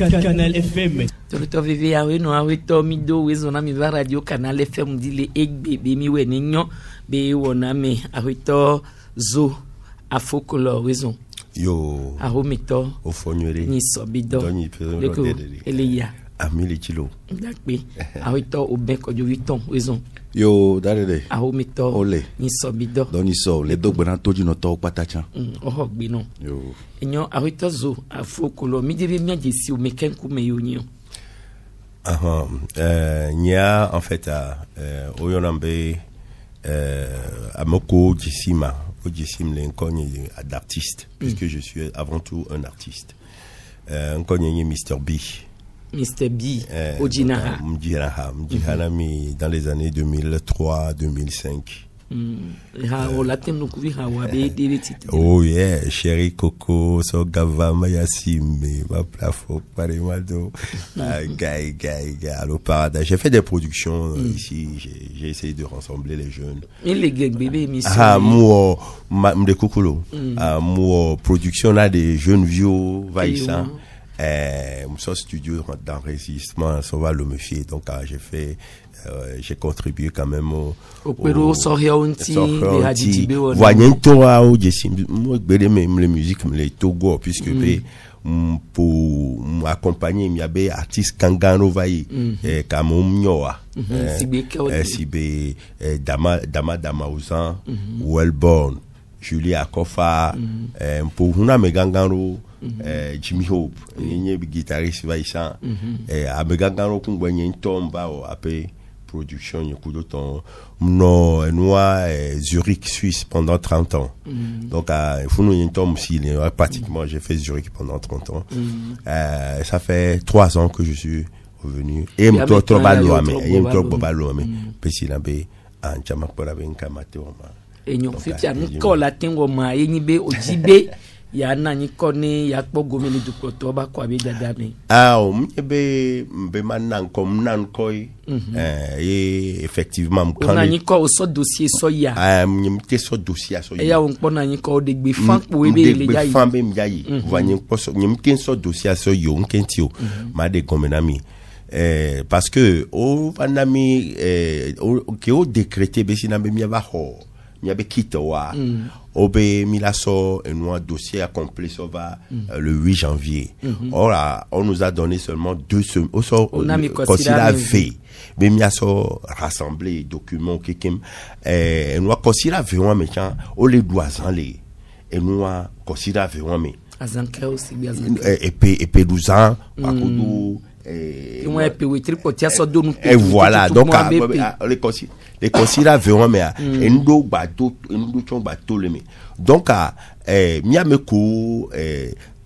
Canal FM. Toto vivi awe no awe to mi do we zona mi va radio Canal FM dile egbe be mi we ni nyo be wona me awe to zo afokolo we zon. Yo. Aho mi to. Ofonywere. Ni so bido. Doni Leko eleya. Amile kilo. Dakpe. Awe to oben ko jo 8 ans we zon. Yo, darele. Aho mi to. Ole. Ni so bido. Doni so le dog bana toji no to patachan. Oho gbe no. Yo. Enyo awe to zo afokolo mi debe mi ajesi o meken ku me yo nyo. Nya en fait oyonambe amoko jisima ojisim le nkonye d'artiste puisque je suis avant tout un artiste. Nkonye Mr B. Mr B Ojinaha. Mjinaha mi dans les années 2003-2005. Oh yeah, Chéri Coco, so gava mayasime, ma plafond, parimado, gay, allo parada. J'ai fait des productions ici, j'ai essayé de rassembler les jeunes. Et les gars bébés, monsieur. Moi, m'de coucoulo. Moi, production là des jeunes vieux, vaillants. Mon studio d'enregistrement, ça va le me fier. Donc, j'ai contribué quand même au Sorionti, les Hadjibe. Voyento à Ojesim, moi, les musiques, les Togo, puisque pour m'accompagner, il y avait artiste Kangano Vaï, Kamom Nyoa, Sibé, Dama Ouzan, Wellborn, Julie Akofa, pour Huna Megangano. Jimmy Hope, il guitariste vaillant. À Megangano, qu'on voit une tombe après production, il y a coup de temps. Non, moi, Zurich, Suisse pendant 30 ans. Donc, il faut nous une tombe aussi. Pratiquement, j'ai fait Zurich pendant 30 ans. Ça fait 3 ans que je suis revenu. Et je suis trop baloamé. Pessi lambe, en Chamapola, ben Kamato. Et nous faisons la tengoma, et nous be ojibe. Ya nani kone ya kpo gomeli du koto ba kwa be dadame mbe manan comme nan koy et effectivement quand nani ko so dossier so ya mte so dossier so ya on kpo nani ko de gbe fan po we be le yayi fan be mjayi vanyi ko so mte so dossier so yo nkentio ma de gomenami parce que o vanami que o décréter be sinambe mi ba ho mi be kitowa Obe Milaso et nous un dossier accompli ça va le 8 janvier. Or on nous a donné seulement 2 semaines. On a mis considéré fait. Mais Milaso rassemblé documents quelqu'un et nous a considéré vraiment méchant. On les doit en les et nous a considéré vraiment mais. Azanka aussi bien. Et puis 12 ans à Koudou. Et voilà donc les considérés vraiment mais endo bateau chon bateau le mais donc miameko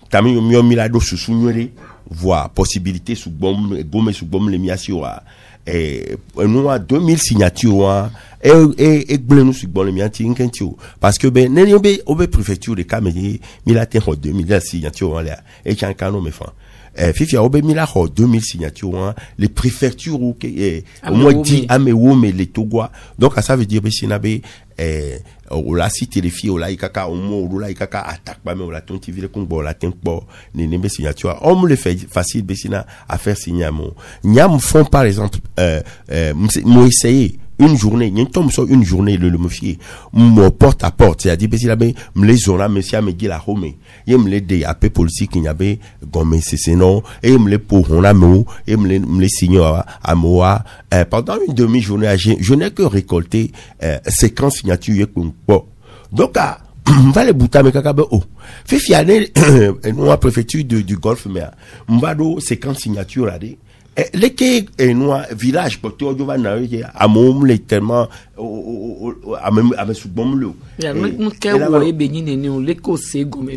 tami mi la do susunwere voir possibilité sous bombe les miasiwa nous a 2000 signatures et blenu sous bombe les miati nkentio parce que ben neni obe préfecture de Cameroun mi la ten 2000 signatures là et chan kano me fa Fifi a obéi là 2000 signatures les préfectures au moins dit amewo mais les Togois donc ça veut dire que si nabe on la cité les filles on la ikaka on mo la ikaka attaque pas mais on la tonti ville qu'on bon la tempo ni nembe signature on me le fait facile besina à faire signer mon nyam font par exemple moi essayer une journée n'y tombe sur une journée le me mon porte à porte c'est-à-dire que si là ben me les zona monsieur me dit la home et me les des AP politique il y avait gomme c'est non et me les pour on a mo et me les signer à moi pendant une demi-journée je n'ai que récolté 50 signatures donc va les bouta me kaka fifi année nous la préfecture du Golfe mais mbado 50 signatures là les que nous village porteur de va à mon tellement à sous bon le nous que ouais béni ne les ko c'est gomme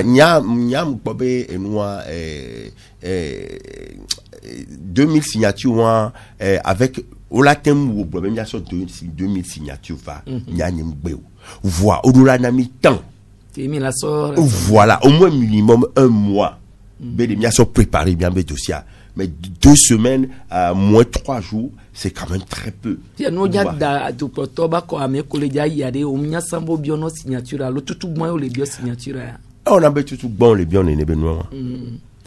nyam bobé nous 2000 signatures avec au latin ou problème ya sur 2000 signatures va nyanyem gbeu voix au-delà na mi temps voilà au moins minimum un mois mais les miens sont préparés bien mes dossiers mais 2 semaines à moins 3 jours c'est quand même très peu no ya da tu protoba ko ame ko le ya yare o nya sambo biono signature lo tutu mo le bio signature on a betu tout bon les bien ne benoa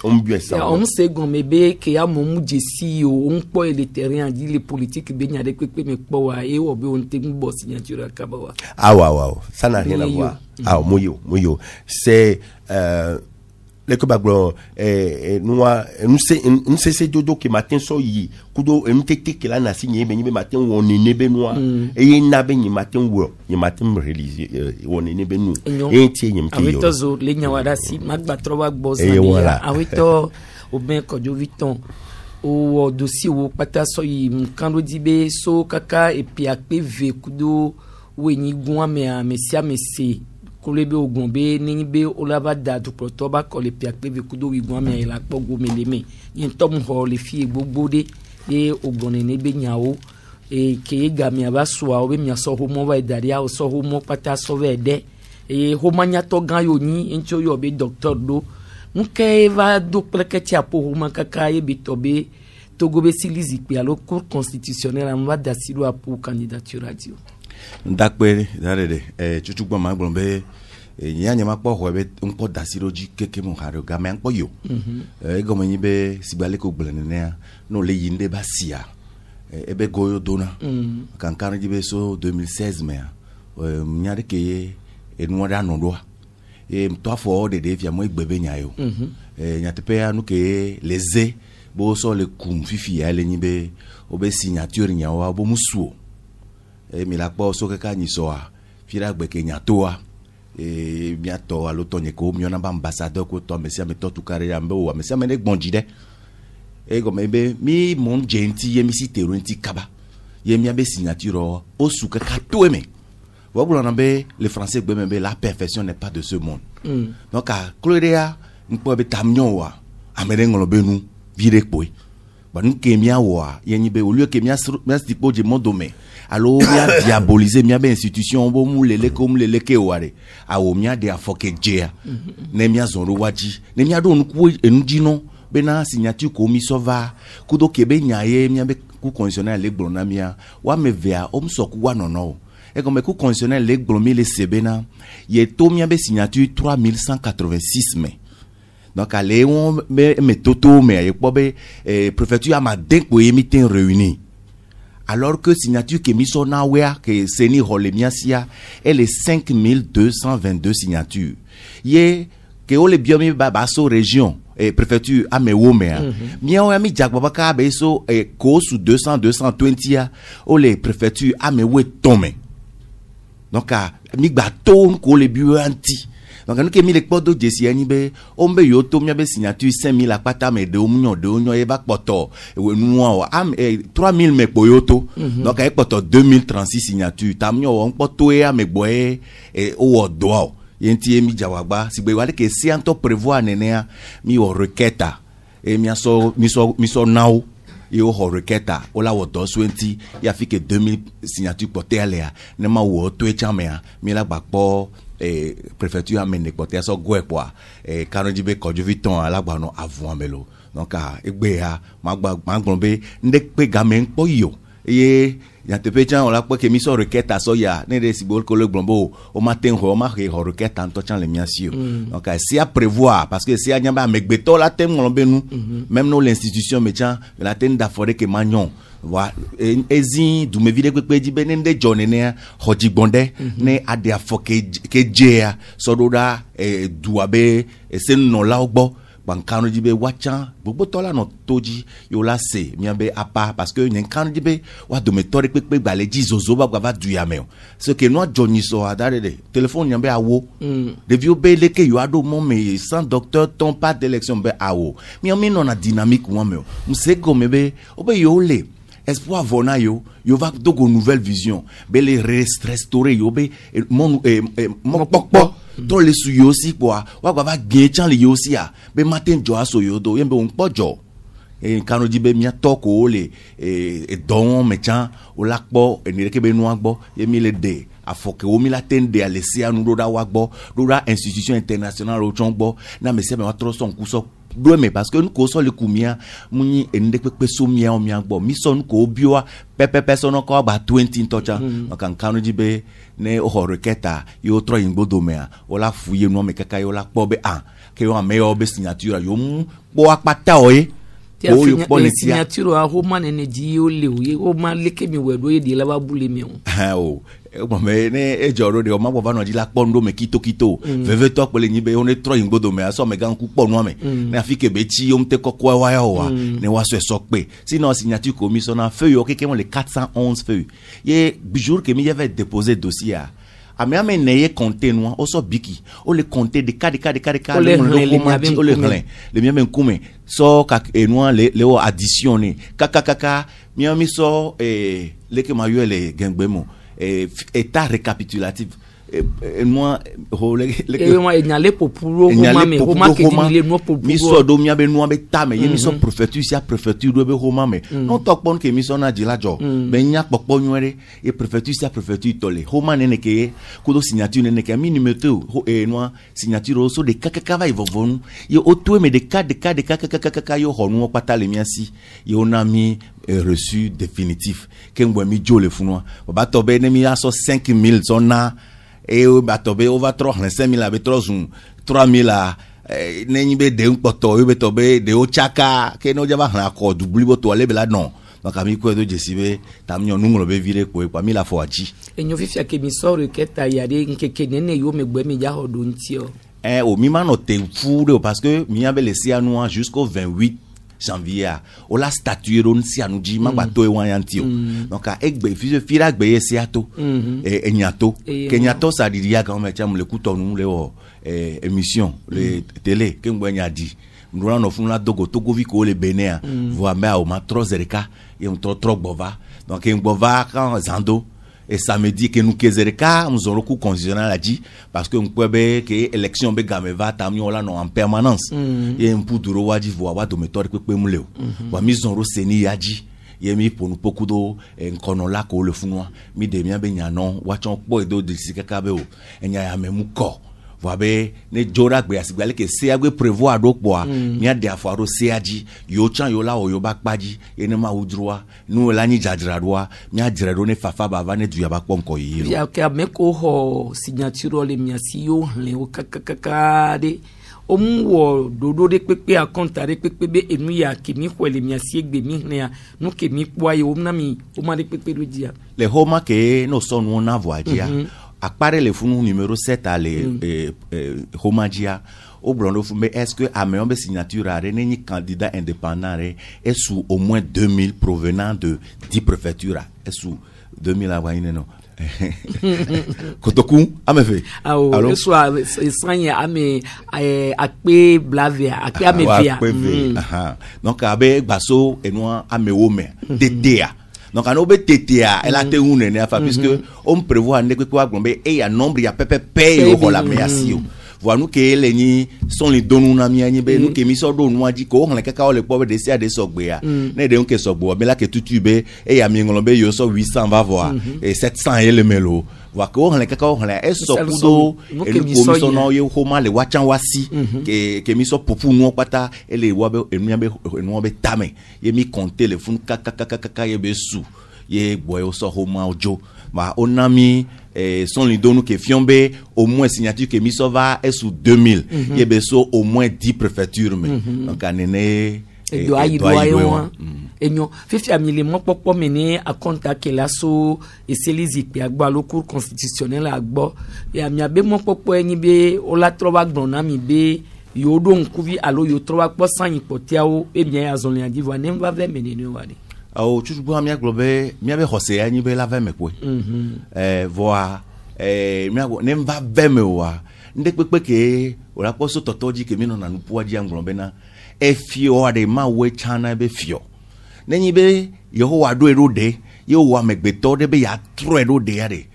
on bien ça on sait gomebe ke ya momu jesi o on po le terrain dit les politiques be nya de pepe me po wa e o be on te bo signature kabawa wow ça n'a rien à voir moyo c'est les que baglo nous c'est dodo que matin so yi kudo mtete que la na signé be matin on ne be noa et na be ni matin wo ni matin religieux on ne be nous et tie ni mti yo awito zo le nya wada si magba troba gboza ya awito o ben ko jo viton o dossier wo pata so yi mkando dibe so kaka et puis akpe ve kudo we ni gwa me a mesia mesi kolebe ogombe ni be olaba da to protoba ko le piakpe ve kudo wigwa me la pogo meleme yin tom ho le fi gbogbo de ogbone ne be nyawo e ke ga mi aba so a obe mi so ho mo ba daria o so ho mo pata so ve de e ho manya to gan yo ni encho yo be docteur do nke va do pleketi apo ho man kaka ye bitobe togo be silizi pe alo cour constitutionnelle am va dasilo apo candidature radio ndakpe darede chuchugba magbombe nyanya makpo hobe unpo dasiroji keke mo haro game anpo yo ego menyi be sibale ko gblene no le yinde basia ebe goyo dona kankana jibe so 2016 me nyare ke enwa da no do mto afo de via mo igbebe nyayo nyatepe anu ke leze bo so le kum fifi ya le nyibe obe signature nyawa bo musuo mi la po so kaka ni so a fira gbe ke nyatoa biato alotonye ko mi ona ba ambassadeur ko to mesia me to tu kare ya mbe o mesia me ne gbonji de go mebe mi mon genti ye mi si terunti kaba ye mi abe signature o su kaka to eme wo blo na be le français gbe mebe la perfection n'est pas de ce monde donc a clorea mpo be tamnyo wa amere ngolo be nu vire poi ba nu ke mi awa ye ni be au lieu que mi tipo de mon domaine alors bien diaboliser bien institution bo mu lele comme lele ke ware awo mia de afoke jea ne mia zonro waji ne mia do nku enudino be na signature ko mi sova kudo kebe nyaye mia be ku conditionnel le gbona mia wa me vea o msoku wa nono e comme ku conditionnel le gblomi le sebena ye to mia be signature 3186 mai donc allez on me toto mais be préfecture ma denko emiten réuni alors que signature que misona wea que seni holemiasia elle est 5222 signatures ye que ole biomi baso région et préfecture amewomea miao mi jagba ka be so ko sous 220 ole préfecture amewe tome donc mi gba to ko le buanti donc nous que mi le podo jesi ani be ombe yo to mi be signature 5000 akpata me de onyo e ba poto we nu o am 3000 me poyoto donc e poto 2036 signature tamnyo on poto e amegbo e o odo yenti mi jawagba sigbe wale ke si anto prévoir nenea mi o requête e mi so now et au requête au la wodo 20 ya fi que 2000 signature poté alea ne ma wo to e chamea mi la gbagbo préfecture amène porter so gwepoa kanodibe kojoviton alagba no avon melo donc egbe ha magba ndekpe gamen po yo ye ya te pechan on la po ke mi so requête so ya ne de sibol ko le glombo o matin ho ma re requête en tochan le miasio donc si à prévoir parce que si a nyamba megbeto la tem ngombe nous même nous l'institution metchan la ten d'afore que magnon wa ezi du me vide kwe di benende jonene hojigbonde ne ade afoke ke jea sododa duabe sen no la ogbo bankano dibe wacha gbogbo tola no toji yo la se mi be apa parce que nyen kan dibe wa do metore pepe gbale ji zozo ba gba du ya me ce que no joni so adare de téléphone nyambe awo de vieux be leke yo ado mo me sans docteur ton pas d'élection be awo mi non na dynamique wa me msego mebe obe yo le espoir vona yo va dogo nouvelle vision be les restaurer yo be mon pokpo to le su yo si kwa wa gba bien chan le yo si a be matin jo aso yo do yembe on pojo kanu di be mia to ko le don mecha o la kpo eni ke be nu agbo ye mi le de afoke o mi la tende alesia nu do da wa gbo do da institution international o chon gbo na me se me wa tro son ku so do me parce que nous ko so le kumia muni ende pepe so mia o mia gbo mi so nu ko biwa pepe so no ko ba 20 tocha kan kanu di be ne o reketa yo tro ingbo do me o la fuye nu me kaka yo la kpo be ke yo me yo be signature yo bo apata o ye o yo po le signature a homa ne di o le o ma le ke mi wedo ye di la ba bule mi o mo me ne e joro de o ma bo ba no di la kpo ndo me kito veve to pe le nyi be o ne tro ingbo do me aso me gan ku po nu me na afike be ti o mte kokko wa ya wa ne wa so pe sinon signature commissioner feuille o ke mo le 411 feuille ye jour que mi avait déposé dossier a me ame neye compter noa o so biki o le compter de ka le mi ame nkume so ka noa le o additionner kaka mi ame so le ke ma yo le gengbemo état récapitulatif moi moi nyale popuro homa me homa ke di le no popuro mi so do mi abe no abe ta me ye mi so préfecture sia préfecture do be homa me non tok pon ke mi so na di la jo be nya popo nwere e préfecture sia préfecture tole homa ne ke ko do signature ne ke mi numéro no signature so de kaka va ivovonu ye oto me de kaka yo honu pata le mi asi yo na mi reçu définitif ke ngwe mi jo le funwa ba to be ne mi aso 5000 so na et batobe over 35000 abe 3000 ne nyi be de npoto be to be de o chaka ke no jaba hna ko dubli bo to ale be la non donc ami ko do jesibe tam nyo nungolo be vire ko pa mi la fo aji enyo fifia ke mi so reketa ya de nkeke nene yo megbe mi ja hodo ntio o mi ma no te fure parce que mi abe laissé à nous jusqu'au 28 janvier o la statue ron si anu ji ma ba to e wan yantio donc a egbe fira gbe yesi ato enyato kenyato sa diria quand me cham le kuto nu le o émission le télé ke ngbo nya di ndura no fun la dogo togo vi ko le benea voa me o ma trozereka e un tro gbova donc ngbova kan zando et samedi que nous kezereka mzoro ku constitutionnel a dit parce que mkwebe que élection be gameva tamyo la no en permanence et mpuduro waji voa do méthode pepe muleo wa mizoro seni yaji ye mi ponu pokudo nkono la ko le funwa mi de mia be nyano wa chon po edo de sikaka be o enya ya memu ko voabe ne jora gbe asigbale ke se agbe prévoir do poa mi ade afaro se aji yo chan yo la o yo bakpaji ene ma udruwa nu la ni jadradwa mi adredo ne fafa baba ne duya bakpom ko yi ya ke ameko ho signature le mi asi yo le o kakaka de omwo dodo de pepe a contare pepe be enu ya ke mi kwele mi asi egbe mi ne nu ke mi poa yo na mi o ma de pepe do dia le homa ke no so nu na voadia apparaît le funu numéro 7 à le Homadia au blondo fumé est-ce que à meilleure signature à ni candidat indépendant est sous au moins 2000 provenant de 10 préfectures est sous 2000 à wayne non kotoku amefe alors soit sanya ame akpe blavia akpe amevia donc abe baso enwa amewome tetea donc on obe tetea elle a te une ne afa puisque on prévoit ne ko agombe et ya nombre ya pepe yo la measio voilà nous que les ni sont les donu na mi ani be nous que mi so do nu aji ko han kaka o le po de sia de sogbe ya ne de on ke sogbo mais là que tutube et ya mi ngolombe yo so 800 va voir et 700 et le melo wa ko han kaka o han e so kudo e lu ko mi so no ye homa le wachan wasi ke mi so popu nu pata e le wa be enu be tame ye mi compter le fun kaka ye be su ye boyo so homa ojo ma onami son li donu ke fiombe au moins signature que mi so va est sous 2000 ye be so au moins 10 préfectures mais donc anene do ayi enyo fifi amile mo popo mene a contact que la so et selizi pe agba lo cour constitutionnel agbo e ami abe mo popo eni be o la trova gbona mi be yo do nkuvi alo yo trova po san ipotia o e bien azon li adivo nem va ve mene no wadi au chubu amia globe mi abe hose ani be la ve me kwe voa mi ago nem va ve me wa nde pepe ke o la po so totoji ke mi no na nupu aji anglobe na e fio ade ma we chana be fio nenyi be Yehowa do erode ye wa megbeto de be ya tro erode ade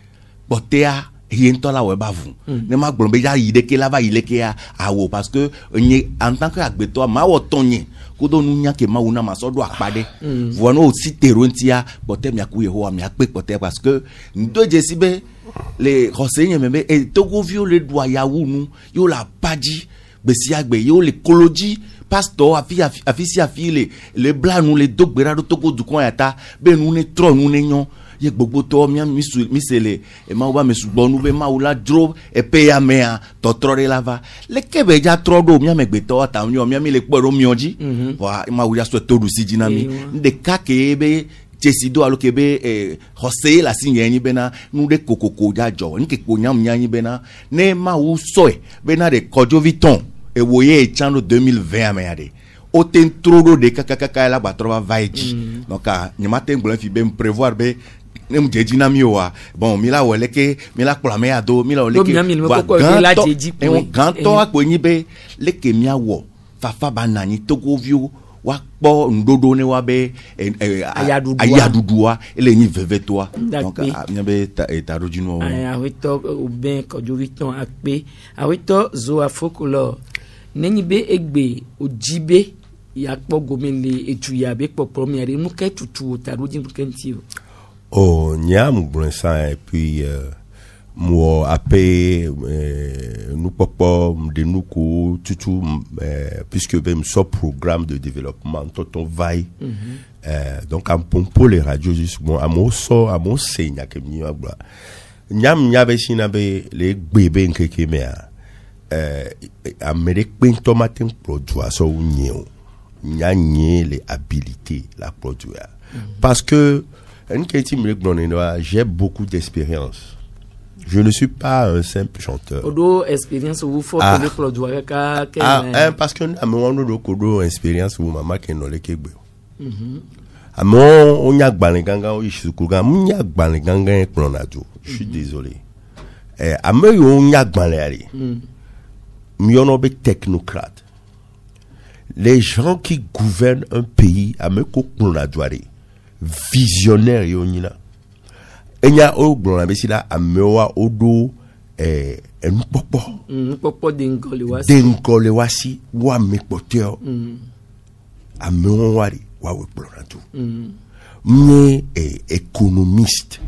botea yento la weba vu ne ma gblon be ya yideke la va yileke ya awo parce que en tant que agbeto ma wo tonye kodo nu nya ke ma una ma so do apade vono aussi terontia bote mi akuye ho mi akpe pote parce que ndo jesibe les conseillers membe et togo vio le doa ya wunu yo la paji besi agbe yo le koloji pastor afi le blanc nous les dogbera do togo du kon yata be nu ne tro nu ne nyon ye gbogbo to mi sele e ma ba me sugbo nu be ma ula dro e pe ya me a to tro re lava le kebe ja tro do mi amegbe to ta mi mi le poro mi oji wa ma ula so to du si jinami de ka ke be jesido alo ke be hose la sinye ni bena nu de kokoko ja jo ni ke ko nyam nyanyi bena ne ma u so e bena de kojo viton e woye e chando 2020 ameade o ten trodo de kakaka la batrova vaiji donc ni matin gblon fi be me prévoir be ne mu jeji na mi wa bon mi la wole ke mi la kpla me ado mi la wole ke ganto akpo yin be leke mi awo fafa banani togo view wa po ndodo ne wa be ayadudua ele yin veve toi donc mi be ta rojinu awito oben kojo viton akpe awito zo afokolo neni be egbe ojibe ya kpo gomele etuya be po première mu ke tutu ta rojin kenti oh nyam bronsa et puis moi après nous papa de nous ko tutu puisque même ce programme de développement tonton vai donc en pompo les radios justement à mon senya que mi agba nyam nyabe sinabe les bébé nkeke me Amérique tomate produit so nyeo nyanye les habilités la produire parce que j'ai beaucoup d'expérience. Je ne suis pas un simple chanteur. Expérience vous faut le produire parce que à mon de expérience vous maman qui n'ole kegbe. À mon on y a balenganga o ishikuga munya balenganga pronado. Je suis désolé. À me on y a balengari. Mionobe technocrate. Les gens qui gouvernent un pays à me ko pronado visionnaire yonina enya o gbon be sila amewa odo npopo dengole wasi wa mepoteur amewa wari wa we plonatu mne économiste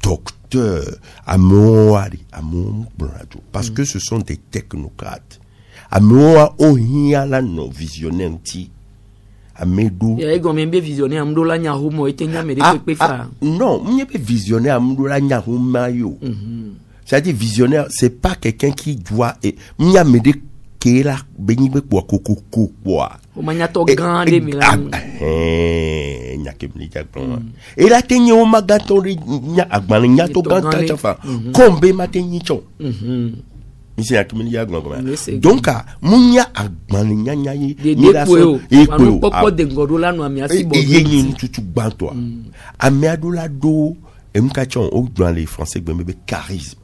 docteur amewa wari amewa plonatu parce que ce sont des technocrates amewa o hiala no visionnaire ti Amedou. Visionnaire amdola nyahumo etenya mere pefa. Non, m'yebe visionnaire amdola nyahuma yo. C'est-à-dire visionnaire, c'est pas quelqu'un qui doit m'yamede kela benibe kwa kokoko kwa. O manyato grande milan. Nyakemni jakpon. Et la tenye o magato nya agban nyato ganta chafa. Kombe matenyi chon. Donc munya agbaninya nyayi miraso popo de ngodola no amiasi bo yeni tutu gbanto amiadola do emkachon o dans les français be charisme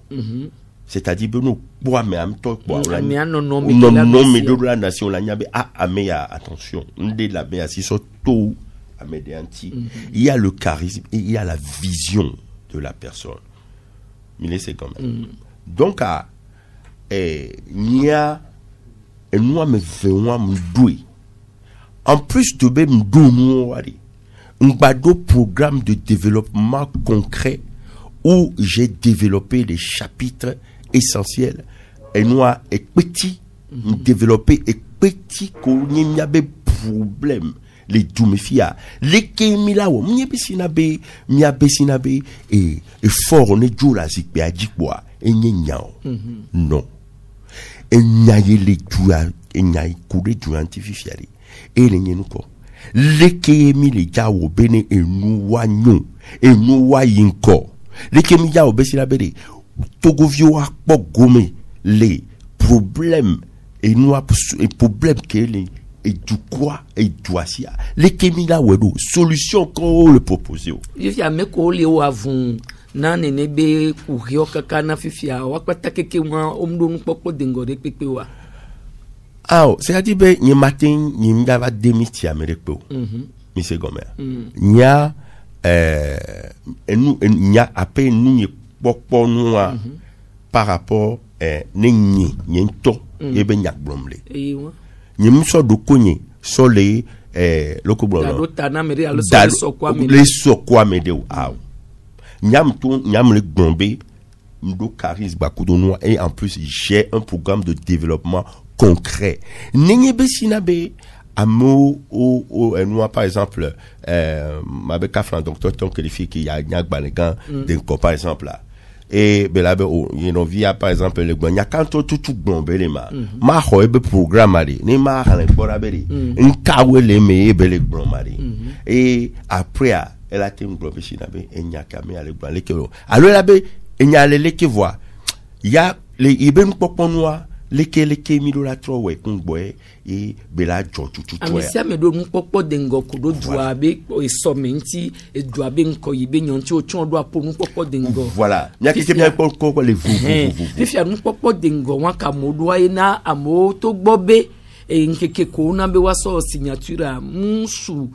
c'est-à-dire que nous pour mais am to pour non mais de la nation la nyabe ameya attention ndé la be asi so to amédianti il y a le charisme et il y a la vision de la personne mais c'est quand même donc nia nous me vewa mdoui en plus de be mdono wari ngbado programme de développement concret où j'ai développé des chapitres essentiels et nous et petit développé et petit ko nyabe problème les doumefia les kemila wo mnyebisinabe myabesinabe et fort ne djola zikbe adikwa enyanyao non enyaye le djoa enyaye kure djoa antififiali et lenyenuko le kemi le jawo bene enu wanyo enu wayinko le kemi jawo besinabe de togovio akpo gome les problèmes et nous et problème que les et du quoi et du asia les kemila wedo solution qu'on le proposer il y a me ko le avun na nene be kuhio kaka na fifia wakwata keke wa omdo npopo dengore pepe wa c'est-à-dire be ni matin ni ndava demiti ameriko monsieur Gomer nya enu nya ape nu ni popo noa par rapport ne nyi nyento ebe nyak blomle nyim so do konye so le loko blomle le so kwa mede aw nyam le gbombe ndo charisme bakudo no et en plus j'ai un programme de développement concret nenye besina be amo o enwa par exemple mabe ka fran docteur ton qualifié qui a nyak banigan den ko par exemple là et belabe you know via par exemple le gbonya kanto tutu gbombe le ma ho ebe programme ali ni ma han gbora beri nkawe le me ebe le gbomari et après elle a été gbombe sinabe enyaka me ale gban le kero alors la be enyale le ke voix ya le iben poponwa leke mi do la trowe kungboe e bela jo tutu to amisia me do npopo dengo kodo duabe e somenti e duabe nko yibe nyonti o chon do apo npopo dengo voilà nya ke bien ko le vous if ya npopo dengo wan ka modo aye na amo to gbobe e nkeke ko na be waso signature musu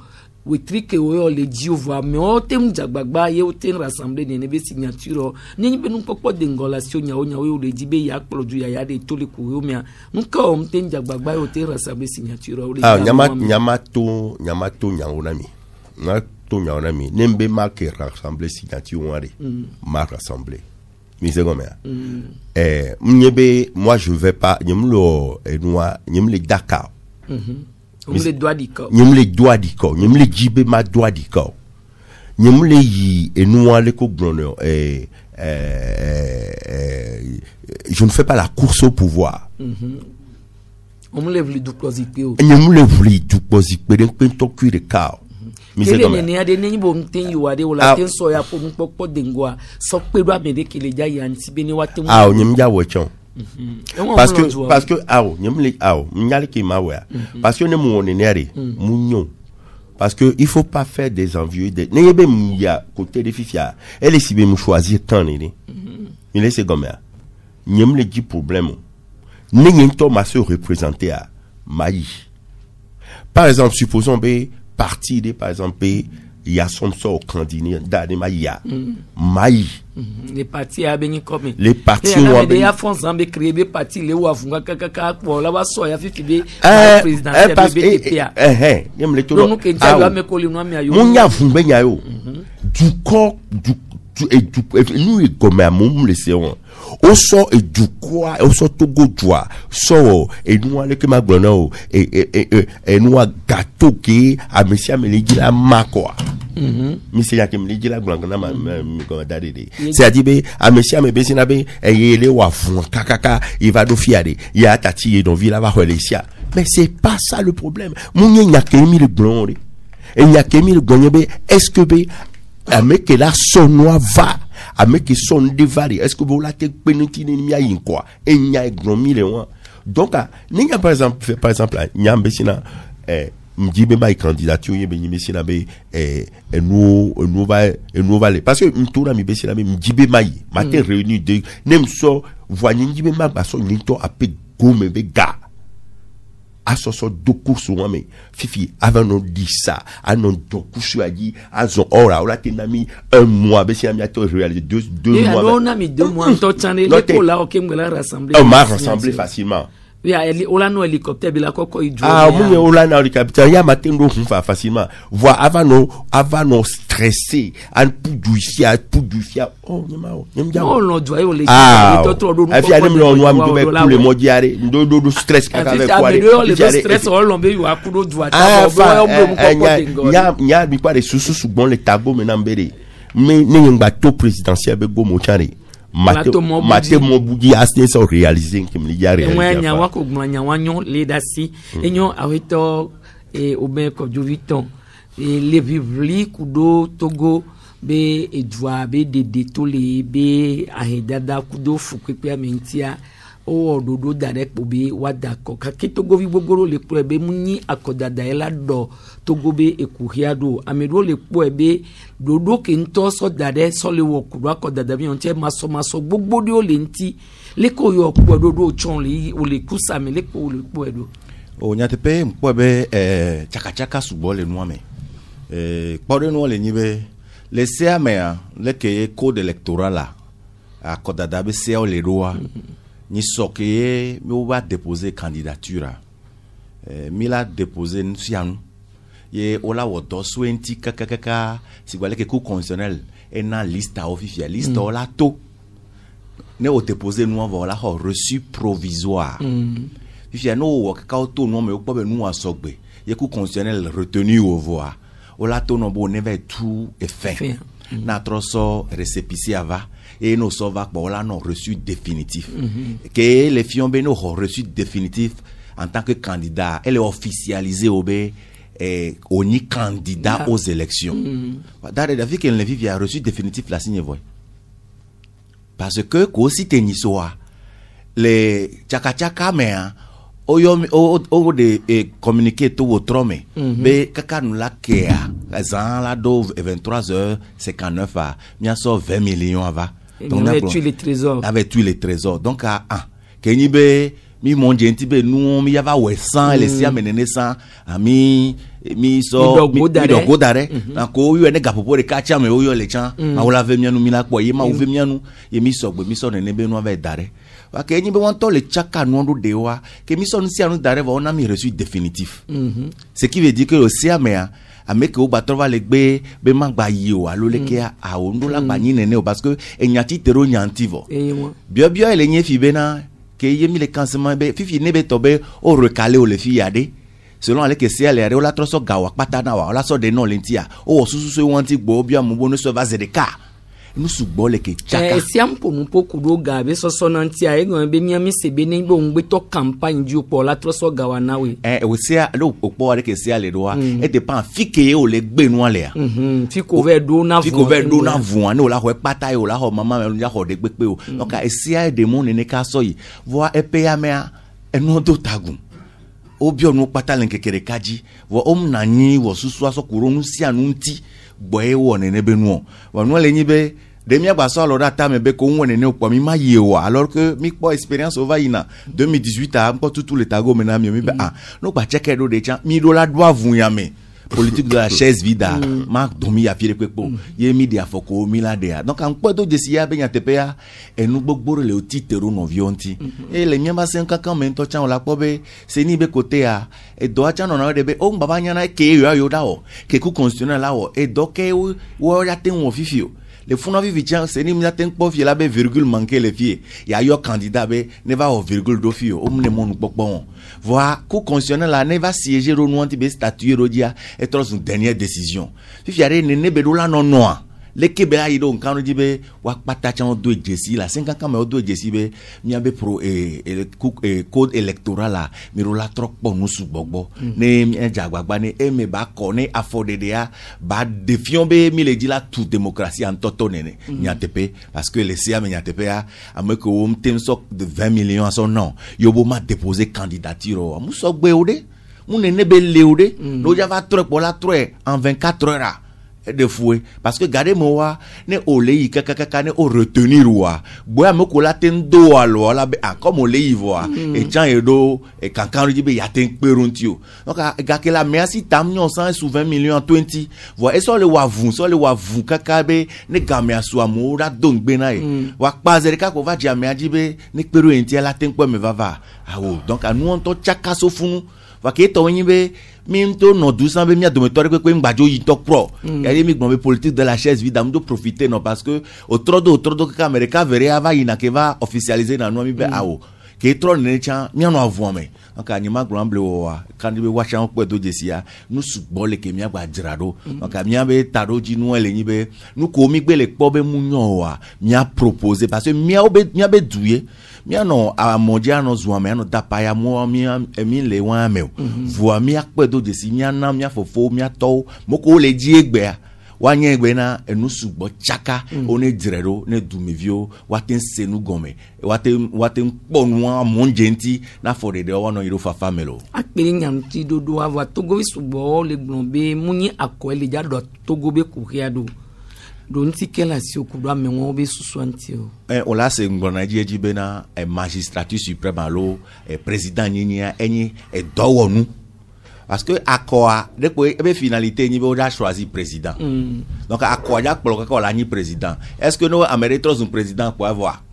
wetrike o le diova me o tem jagbagba ye o ten rassembler ne be signature ni be nu popo de ngolation nya o le dibe ya plodu ya de to le ko o me nka o ten jagbagba o ten rassembler signature o le nyamato nyaonami na to nyaonami nembe ma ke rassembler signature wari ma rassembler mi se comme mnyebe moi je vais pas nyemlo enwa nyemle Dakar le doigt du corps. Nyem le jibe ma doigt du corps. Nyem le yi enwa le ko grono je ne fais pas la course au pouvoir. On me lève le douclosité. Nyem le vli douclosité den pento cuire de car. Mi se comme ne ade ne bo mten yi wade o la ten so ya po mpopo dengwa so pe do amede ke le ja yanti be ni wate mu. Nyem ja wo chon. Parce que parce que ne mon énergie mounion parce que il faut pas faire des envieux des n'yebe mouya côté des fifia elle est si bien choisir tant il est comme ça n'yem le dit problème n'yem to ma se représenter à maï par exemple supposons be parti de par exemple il y a son sort candidat de maïa maï les partis a béni comme les partis ont béni à fond zambe créer des partis les ou afunga kaka pour la wa so ya fifi be présidentiel BPA yem le tolo donc ntia me koli no mi ayo munya fumbe nya yo du corps du nous comme amum le séon o so e du quoi o so togo joie so et nous ale que ma glono et nous gâteau qui a monsieur Amélie la makwa monsieur Amélie la glangana ma comme dadede c'est à dire be a monsieur Amélie sinabe e yele wa fun kakaka il va do fiade il a tati dans ville va relésia mais c'est pas ça le problème mon nya kemi le blond et nya kemi le gonye est-ce que be avec la sonnois va avec son dévari est-ce que vous la te peniti ni mi ayin quoi et nya gromi le wa donc ninga par exemple nya mbesina mjibe ma candidature yebe mbesina be nous va parce que mtoura mi besina be mjibe mai matin réuni de nem so voyez mjibe ma baso nito ape gome be ga asoso doku suwame fifi avant on dit ça anon doku suaji azon ora ola tenami un mois be si ami ato réaliser deux mois on a mis 2 mois to tane le ko la ok me la rassembler on m'a rassemblé facilement oui ola no hélicoptère bila koko ijo mun ola na hélicoptère ya matin do facilement voir avant no stressé an pour oh nyama oh no doit yo le to do afia dem lo no am do be pour le modiare do stress kaka avec quoi le stress o lo be yo akudo doit nya bi kwa de susu bon le tabo menambere mais n'yengba to présidentiel be go mo chari Maté mon boudi asne so réaliser que me ya réaliser moi nya wa ko nya wa nyon le dasi enyo awito oben ko joviton le vivli kudo togo be edwa be de tole be ahedada kudo fukwe mentia o ododo direct be wada ko ka togo vi gbogoro le po be munyi akodada ela do togo be ekuhiado amedo le po be dodo ke nto so dade so le wo kudo akodada bi onte maso gbogbo de o le nti le ko yo po dodo chon le o le kusa me le ko le po do o nyate pe mpo be chaka subo le no me po de no le nyibe le se amea le ke code électoral la à Kodada be se le roa ni soke mi va déposer candidature mi la déposer nsianu ye ola wodo swenti kakakaka si wale ke cour constitutionnel et na liste officielle liste ola to ne o déposer nous voilà reçu provisoire if ya no wo ka to no me ko be nu asogbe ye cour constitutionnel retenu au voix ola to no bo never tout est fait na troso récépissé ava et no so va ola non reçu définitif que les fions be no reçu définitif en tant que candidat elle est officialisée au bé on y candidat aux élections d'ailleurs David qu'elle ne vit a reçu définitif la signe voix parce que aussi tenisoa les chaka mais o de communiquer tout votre mais kaka nous la kea zan la do 23h59 a mia so 20 millions ava donc avec tous les trésors donc à kenyi be mi mon genti be nous mi yava we 100 les sia menene 100 ami mi so mi do godare na ko yo ne gapopo de kacha me yo le chan ma wala ve mianu mi la po ye ma wo ve mianu ye mi so gbe mi so ne be no ava dare wa ke nyi be won to le chaka no do de wa ke mi so nsi anu dare va on a mi reçu définitif ce qui veut dire que le sia me a make o batrova le gbe be magba yi o alo le ke a o ndo la gba nyi nene o parce que enyati tero nyantivo bio ele nyi fi be na que yemi le cancement be fifi ne be tobe o recalé o le fi yade selon ale que c'est ale o la troso gawa patana wa o la so de no lentia o susu wanti gbo bia mo no so va zedeka nous sugbo le ke chaka si am po mu poku do gabe so so nantia e gon be miami se be ni bo ngbe to campagne du po la troso gawa na we o se lo opo ale que c'est ale do e dépend fike o le gbe nu ale a fiko ve do na vu o la ho pata o la ho mama me ya ho de gbe o donc e se de mon ne ka so yi vo e pe ya me a enu do tagun obi onu pata len kekere kaji vo na nyi wo susu aso kuro nu si anu nti boye wo ne be nu wo nu le nyi be de mi agba so lo data me be ko won ne o po mi ma ye o alors que mi po expérience over ina 2018 a mpo tout le tago me na mi be no gba check do de chan mi do la do avun ya me politique de la chaise vide ma domi ya fiere pepo ye mi dia foko mi la de donc en po do de si ya be nya tepe ya enu gbogbo le o titero no vionti e le mi ba sen kankan me to chan la po be se ni be côté a e do chan no de be o baba nya na ke yo da o ke ku constitutionnel la o e do ke wo ya ten wo fifio le funa vivi chan se ni mi na ten po fi la be virgule manquer le fie ya yo candidat be ne va o virgule do fio o me mon gbogbo voilà cour constitutionnel la ne va siéger au nom de statuer rodia et une dernière décision si y a rien ne be do la non noa le kebe a ido nkan di be wa pata chan do jesi la 50 kan me do jesi be mi abe pro code électoral la mi ro la trop po nu su gbogbo ne mi jagbagba ne e me ba ko ne affordé dia ba défion be mi le di la toute démocratie en toto nene nyatepe parce que les cia me nyatepe a me ko um tem sok de 20 millions à son nom yo bo ma déposer candidature mu so gbe ode mu ne be le ode no ja va trop pour la trop en 24 heures de fouet parce que gardez moi ne olei kaka ne o retenir wa boya me ko la ten do alo la be comme olei voa et chan edo et kankan di be ya ten peruntio donc ga ke la merci tam nyon 100 sous 20 millions 20 voa et so le wa vu kaka be ne gamia so amu da don gbe na e wa pazere ka ko va dia me adibe ne peru enti la ten po me va donc anu on to chaka so funu va ke to yin be minto no 200 be mi adometoire pe ngbajo yi to pro yari mi gbon politique de la chaise vide am do profiter non parce que au trop do que America verra va ina que va officialiser na no mi be awo ke tro ne chan mi anu avon me donc anima gramble wa kan be wa chan po do jesia nu sugbo le ke mi agba jirado donc mi be taro ji nu ele yin be nu ko mi gbe le po be mu nyon wa mi a proposer parce que mi a be douye mi ano a mondiano zuwa me ano dapa ya mo mi le wan me vo mi akpe do de si mi ana mi afofo mi ato moko le di egbe wa nye egbe na enu sugbo chaka one direro ne dumivio waten senu gome waten ponu a monjenti na for de wa no iro fa famelo akpere nyam ti dodo ava togo bi sugbo le glombe munyi akọ le ja do togo be kuriado don ti kela si okudo amenwo be susuanti o on la se ngbona ji be na magistrature suprême alo président nyinya enyi e dowonu parce que accord depuis finalité ni on a choisi président donc accord ya pour la ni président est-ce que nous américains un président pour avoir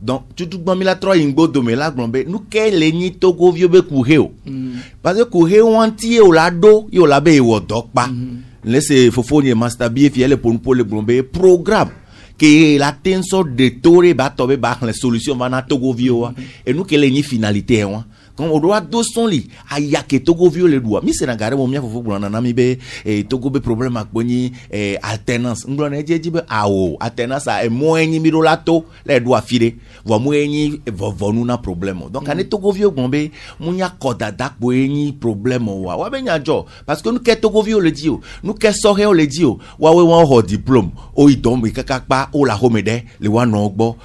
donc tout bon mi la trois ingbo do me la glombe nous quel ni Togo vieux be couheo parce que couheo anti o la do yo la be wo dokpa laisse fofo ni master bien fiel pour le glombe programme que la tension de tore ba tobe ba la solution va na Togo vieux et nous quel ni finalité hein quand on doit deux son li aya ke Togo vieux le doit mi se na gare mo mi fofo glona na mi be Togo be problème akboni alternance nglona jeji be awo alternance a moyen mi do lato le doit filer vo moyen vo nous na problème donc ane Togo vieux gombe munya kodada boyen problème wa be nya jo parce que nous ke Togo vieux le dit nous ke sohe le dit wa we won ho diplôme o idom kaka pa o la homede le wa no gbo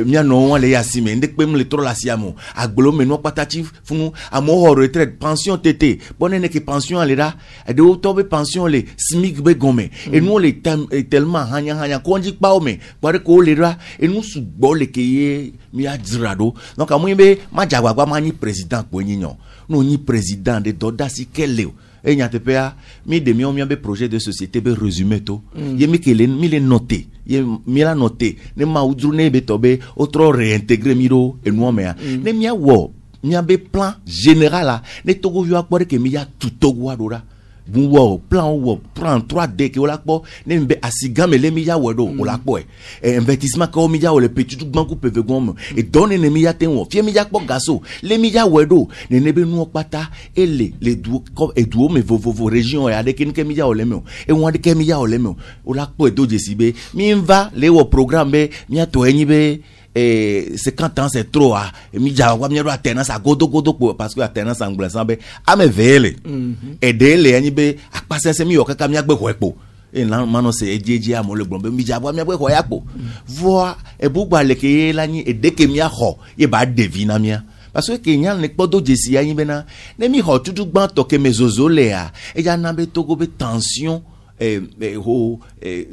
mi no won le yasime ndek pe le tro la siamo agbolo me no patati funu amo retraite pension tété bonne que pension le da de autobe pension le smic be gomé et nous les tellement hanya ko ndi pa o me pare ko le ra et nous su bo le ke mi a dirado donc amu be ma jagwa ma ni président ko nyinyo no ni président de doda si kele et nyate pa mi de mi on be projet de société be résumé to ye mi kele mi le noté ye mi la noté ne ma udru ne be tobe autre réintégrer miro et nous me ne mi a wo mi a be plan général là ne Togo vieux akpore ke mi ya tout Togo adora bon plan plan 3D que ola po ne mbe asigame le mi ya wedo ola po investissement ko mi ya o le petit banku peve gom et donne ne mi ya tenwo fie mi ya po gaso le mi ya wedo ne be nu opata ele le du comme e du me vovo région ya de ken ke mi ya o le me e won de ke mi ya o le me ola po e do jesibe mi va le wo programme be mi ato enyi be 50 ans c'est trop mi ja wa mi ro alternance a godo parce que alternance anglaise be ame vele et dele ani be akpase se mi yo kaka mi agbe hoepo e na mano se ejeje amo le glombe mi ja wa mi agbe hoyapo voi e bugba le ke la ni e de ke mi a ho e ba devina mi parce que Kenya ne podo jesi ya yibena ne mi ho tutu gban to ke mezozo le a e ja na be Togo be tension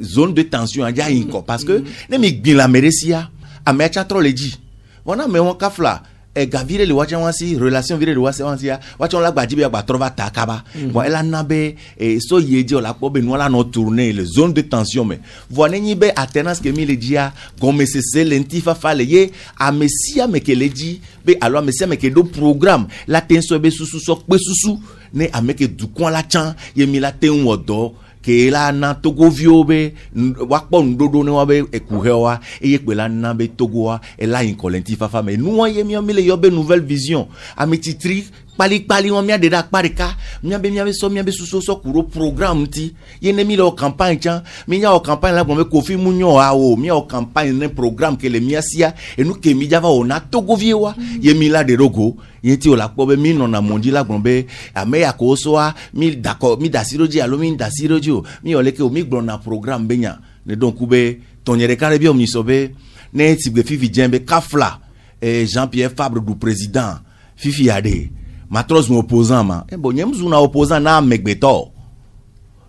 zone de tension a ja inko parce que ne mi gbin la meresia amecha trop le dit wana me won kafla e gavire le wacha wansi relation vire le wansi ya wacha la gbaji be gba trova takaba bon ela nabe e so yeji ola po be no la no tourner les zones de tension mais voilà ni be alternance que mi le dia comme c'est lentifa fale ye a mesia me que le dit be alors mesia me que do programme la tension be susu so pe susu ne ameke du kon la chan ye mi la ten wodo que la na Togo viobe wakpo ndodo ne wabe ekuhewa eye pe la na be Togo wa e la incolenti fafa mais nous y mi le yobe nouvelle vision amititri pali on mia de da parika mia be so mia be so kuro programme ti ye ne mi lo campagne chan mi ya o campagne la bon me Kofi Munyo a o mi o campagne ne programme que le mia sia et nous que mi java o na Togo viewa ye mi la de rogo ye ti o la po be mi non na mondi la gbonbe ame ya ko so a mi d'accord mi dasiroji alo mi dasiroji o mi o le ke o mi gbon na programme benya ne donc ube tonyere kare bi o mi sobe ne ti be fifi jembe kafla Jean-Pierre Fabre du président fifi ade matros mon opposant ma bon nyemzu na opposant na megbeto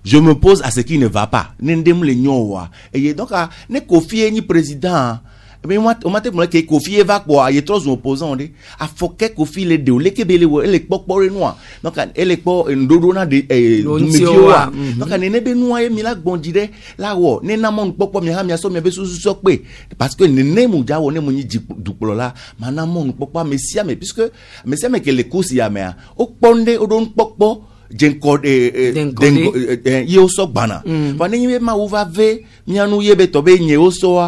je me pose à ce qui ne va pas nendem le nyowa et donc ne Kofi ni président mais moi on m'a dit que Kofi va quoi il est trop opposant de a foke Kofi le de le kebele le pokpo noir donc elle est pas ndodo na de donc ne be noir e mi la gbondire la wo ne na mon pokpo mi ha mi so mi be so pe parce que ne mu ja wo ne mu ni duplo la mana mon pokpo mesia mais puisque mesia mais que le course ya me o ponde o don pokpo jenko yo so bana fa ne mi ma uva ve mi anu ye be to be nye o so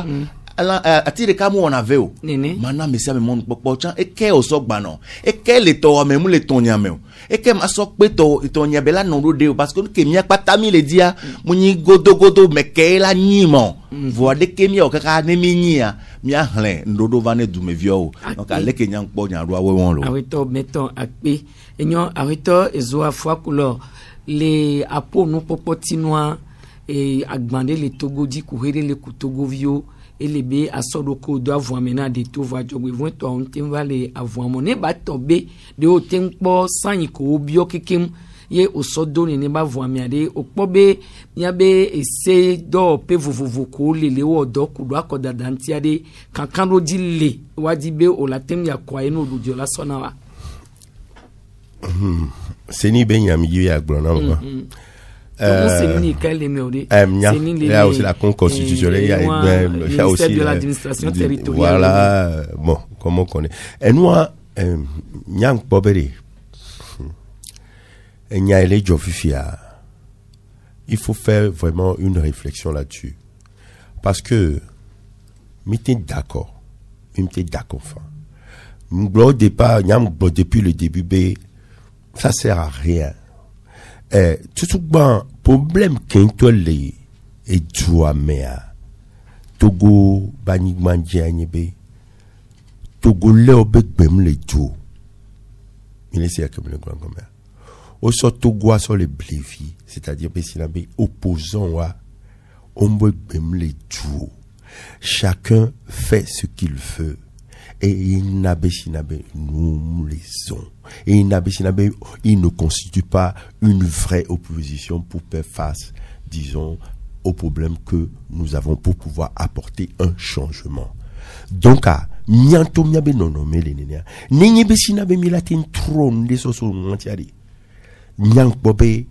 atire kamu on aveo mana mesia me mon popo chan e ke o so gbano e ke le to me mu le tonya me e ke ma so pe to nya bela no do de parce que ke mi akpata mi le dia mu ni godo me ke la nyimo vo de ke mi o kaka ne mi nyia mi a hlen ndodo va ne du me vio donc ale ke nyang po nya ro awe won lo awito meton akpe enyo awito ezo afwa kulo le apo no popotinoa e agbande le Togo di kuhere le Togo vio elebe asodoko do avoamena de to va jogwe vont to on tin va le avoamo ne ba tobe de o tempo sanyi ko bio kekem ye osodo ne ba voamia de okpobe miabe ese do pe vovovo ko lele wo do ku do akoda dantia de kankano dile wajibe o la tem ya kwa eno do la sonawa C'est ni ben yam yi ya glona moi. C'est ni quel numéro? Là aussi la constitutionnelle, il y a aussi de l'administration territoriale. Voilà, bon, comment on connaît. Et nous, nyang poberi. Et nyale jofifia. Il faut faire vraiment une réflexion là-dessus. Parce que, m'étais d'accord. M'étais d'accord, enfin. Au départ, depuis le début, ça sert à rien. Tout bon, problème qu'un toile et toi, mea. Togo, banigman djanyebe. Togo, léobe, bem le tout. Il est sûr que le grand commun. Au sort Togo, sur les blévis. C'est-à-dire, que opposant à, on veut bem le tout. Chacun fait ce qu'il veut. Et il nous les ont. Et il ne constitue pas une vraie opposition pour faire face, disons, aux problèmes que nous avons pour pouvoir apporter un changement. Donc, nyanto miabe nono melenenia. Nenyebe sinabe milatin trône des soso montiari. Nyang bobe,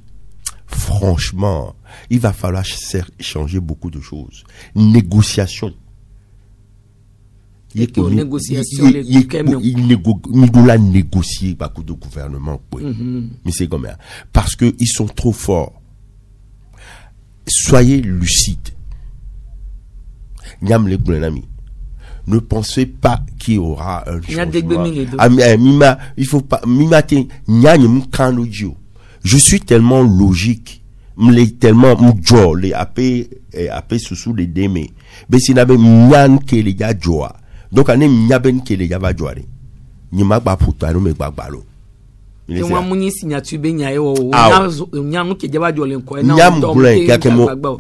franchement, il va falloir changer beaucoup de choses. Négociation. Il doit négocier beaucoup de gouvernement. Mais c'est comme ça. Parce que ils sont trop forts. Soyez lucides. Nyam le gouvernement. Ne pensez pas qu'il y aura un changement. Il faut pas. Je suis tellement logique. Tellement m'jo les apé sous les démés. Mais si n'avait nyan que les gars joa. Donc ané nyaben que les gars va joa. Ni ma ba puta no me gba balo. Et moi muni signature be nyae wo nyam ke jaba joa len ko na nyam blanc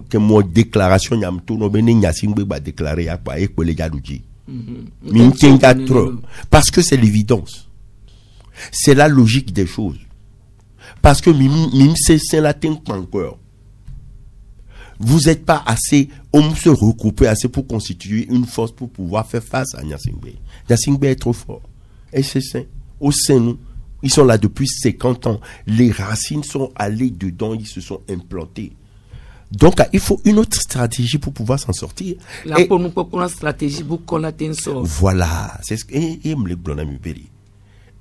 que mo déclaration nyam tout no be ni nyasingbe ba déclarer ya pa e ko les gars duji. Parce que c'est l'évidence. C'est la logique des choses. Parce que mim c'est la tin encore. Vous n'êtes pas assez, on se regrouper assez pour constituer une force pour pouvoir faire face à Nyasingbe. Nyasingbe est trop fort. Et c'est ça. Au sein nous, ils sont là depuis 50 ans. Les racines sont allées dedans, ils se sont implantés. Donc, il faut une autre stratégie pour pouvoir s'en sortir. Là, pour nous, pour une stratégie pour qu'on atteigne ça. Voilà. C'est ce que, et me le blonami peri.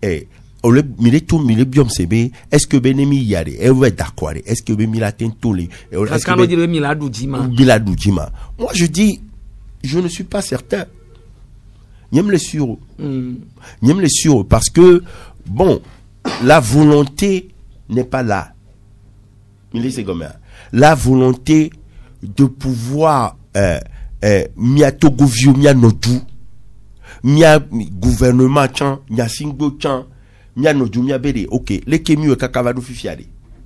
Et, le milieu biome CB, est-ce que Benemi yare, et ouais d'accord, est-ce que Benemi l'atteint tous les, est-ce que Benemi Miladujima. Moi, je dis, je ne suis pas certain. N'aime les sûr. N'aime les sûr, parce que, bon, la volonté n'est pas là. Il est comme ça. La volonté de pouvoir mia Togo vieux mia nodu mia gouvernement chan mia singbo chan mia nodu mia bede ok les kemi kakavado fifiade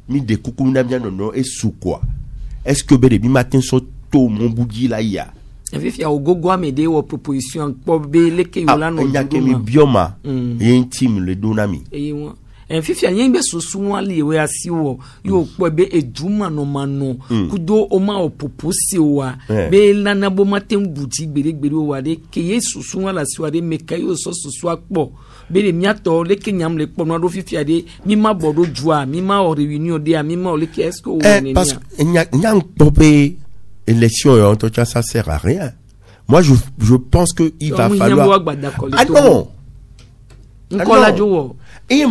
mi de kuku na mia nono et sous quoi est-ce que bede bi matin so to mon boudi la ya fifia ogogo amede wo proposition po be les ke yola no nya kemi bioma intime le donami fifia nyembe sosuwa liwe asiwo yo kpobe eduma no mano kudo oma opoposi wa be nana bo matem buti gbere wa de ke sosuwa la siwa de mekayo so sosuwa kpo be le miato le kenyam le kpo no do fifia de mi ma bodo jua mi ma o réunion de mi ma o le ke est-ce que o ne parce que nyang popé élection et en ça sert à rien. Moi je pense que il va falloir non. Et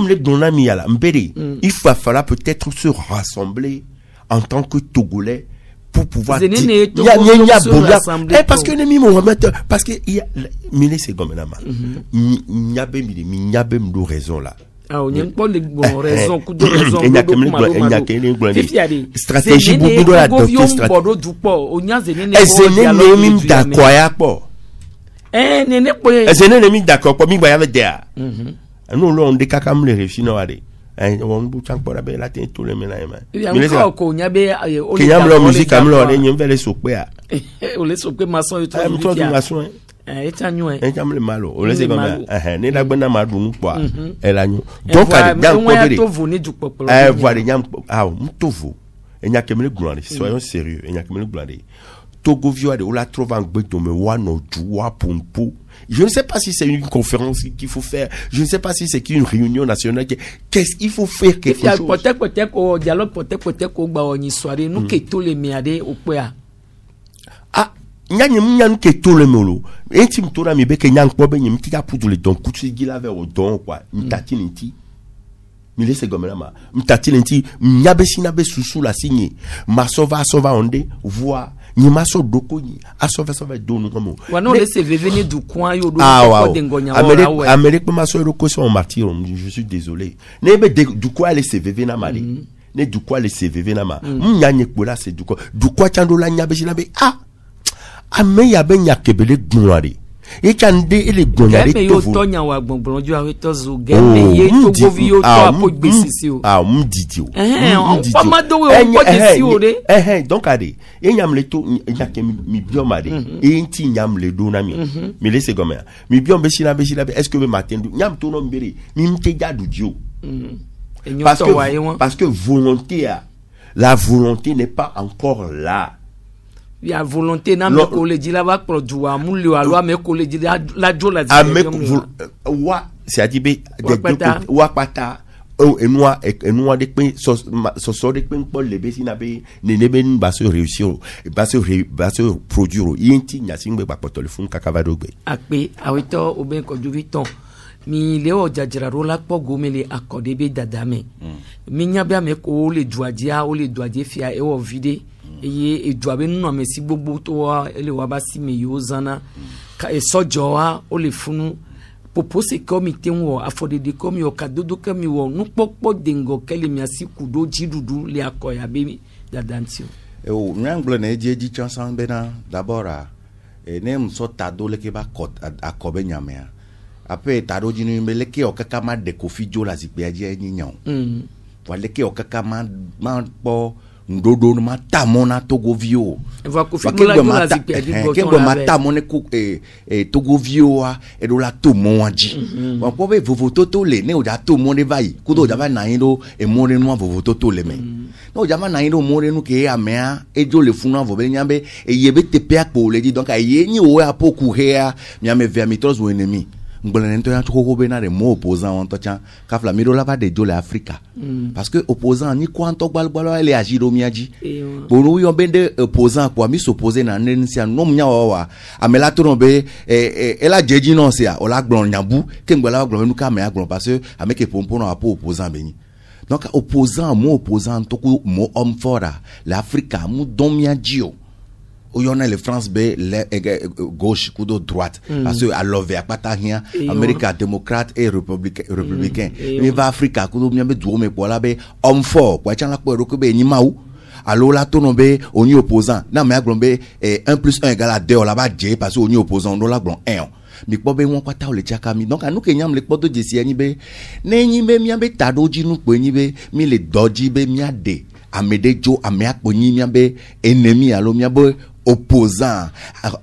il va falloir peut-être se rassembler en tant que Togolais pour pouvoir parce que l'ennemi Mohamed parce que il y a mille c'est comme ça il y a bien raison là raison coup de raison stratégie beaucoup de la nous on décacam les réfino allez on bouchang pour la belle atteint tous les ménages mais ko nyabe que yam la musique am lo nyem vele sokwe a o le sokwe maçon et tout maçon etanyo etam le malo o le c'est comme ne la gbena ma dunu po e la nyu donc allez dan ko bere voilà nyam ah mtovo enya kemele gloire soyons sérieux enya kemele gloire Togo Vioade, on la trouve en Béton, mais Wano, Joua, Pompo. Je ne sais pas si c'est une conférence qu'il faut faire. Je ne sais pas si c'est une réunion nationale. Qu'est-ce qu'il faut faire quelque chose? Peut-être au dialogue, peut-être au baoni soirée, nous qui tous les miadés au poya. Ah, nyan ke tout le molo. Intim tora mi be ke nyan ko be nyim ti ka putu le don kutu gila vers au don quoi. Mtati nti. Mi laisse gomela ma. Mtati nti nyabe sinabe susu la signé. Ma sova onde voix ni maso doko ni asova donu komo wana le se venir du coin yo do ko dengonya wa Amérique maso doko so martyr je suis désolé ne be du quoi le CV na mari ne du quoi le CV na ma nyanye kpola c'est du quoi chando la nyabe sinabe ame ya be nyakebele gunwari e chande ele gunwari to yo tonya wa gbongbon ju awe to zo gebe ye to govi yo to apo gbesisi o mdidi o pa ma do we o gbesisi o de donc ade e nyamle to nyake mi biomade e nti nyamle do na mi laisse comme mi biom be sina est-ce que le matin nyam to no mbere mi mte jadu dio parce que la volonté n'est pas encore là. Il y a volonté na me collège là va produire amulio alo me collège la jola wa c'est adibe de wa pata enwa de pen so de pen pour le besi na be ne ben ba se réussir ba se produire yinti nyasingbe ba téléphone kakavado gbe ape awito oben ko juviton mi le o jajira rola po gomele akode be dadame mi nyabia me ko le duadia o le duadie fia e o vide eye edwabe nnu amesi gbogbo to wa ele wa ba si me yozana ka esojo wa o le funu popose comité wo afodede komi o kadodo kami wo nu popo dengo kele mi asikudo jidudu le akoya be dadantio o nyangle na eji chansan be na dabora ne mso tado le ke ba akobe nyamea ape tado jinu me le ke o kaka ma de Kofi Jola zikpe aje nyinyao wale ke o kaka ma po ndodo ma tamona Togo Vio va Kofi Jola zikpe aje go ma tamone ku Togo Vio a e do la to mo anji wa po be vovo toto le ne o ja to mo ne vai ku do ja va na yin e mo ne no vovo toto le me no ja va na yin mo ne nu ke amea e jo le funu avo be nyambe e yebe tepe akpo le di donc aye ni o apo ku hea nyame via mitros wo enemi ngbolento ya choko be na de mo opposant on to chan ka Flamiro la va de jole Africa parce que opposant ni ko anto gbalgbalo ele ajiro miaji bonu yo bende opposant kwa mi s'opposer na nensia no mnya wa amela to no be ela jeji no se a ola gbon nyabu ke ngbola gbon nu ka me agbon parce que ameke pompo no apo opposant be ni donc opposant to ko mo homme fora l'Africa mu don miaji o où y en a les France B gauche coudo droite parce que à l'over pata hia Amérique démocrate et républicain mais va Africa coudo bien be duo me pour là be homme fort pour chan la pour ko be ni maou alors là to no be oni opposant na me aglombe 1 + 1 = 2 là ba je parce que oni opposant do la glon 1 mi po be won kwata o le chaka mi donc anu ke nyam le poto jesi ani be ne nyi be mi be tado ji nu pe nyi be mi le doji be mi ade amede jo ame akpo nyi mi be ennemi alo mi be opposant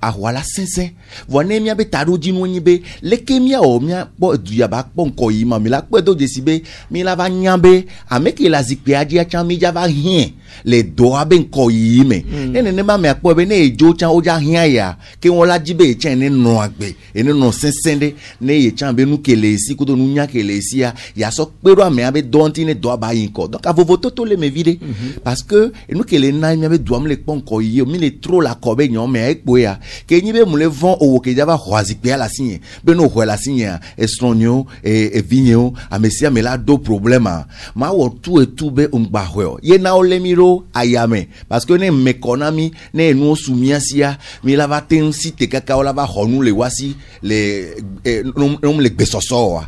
a wala sensen vone mi be tado ji nu nyi be leke mi o mi po du ya ba po nko yi ma mi la pe do jesi be mi la va nyambe ameke la zikpe aji acha mi ja va hien le do abe nko yi me ne ma me akpo be ne ejo chan o ja hien ya ke won la jibe chen ne no agbe ene no sensen de ne ye chan be nu kele si ko do nu nya kele si ya so pero ame abe donti ne do aba yin ko donc avovo toto le me vide parce que nu kele na mi abe do am le pon ko yi mi le trop la ko be nyon me ekpo ya ke nyi be mu le von o ke java hwazi pe la sinye be no hwa la sinye estronio e vinyo amesia me la do problema ma wo tu et tu be ngba hwe ye na o le miro ayame parce que ne mekonami ne nu sumia sia mi la va ten site kaka o la va honu le wasi le nom le besoso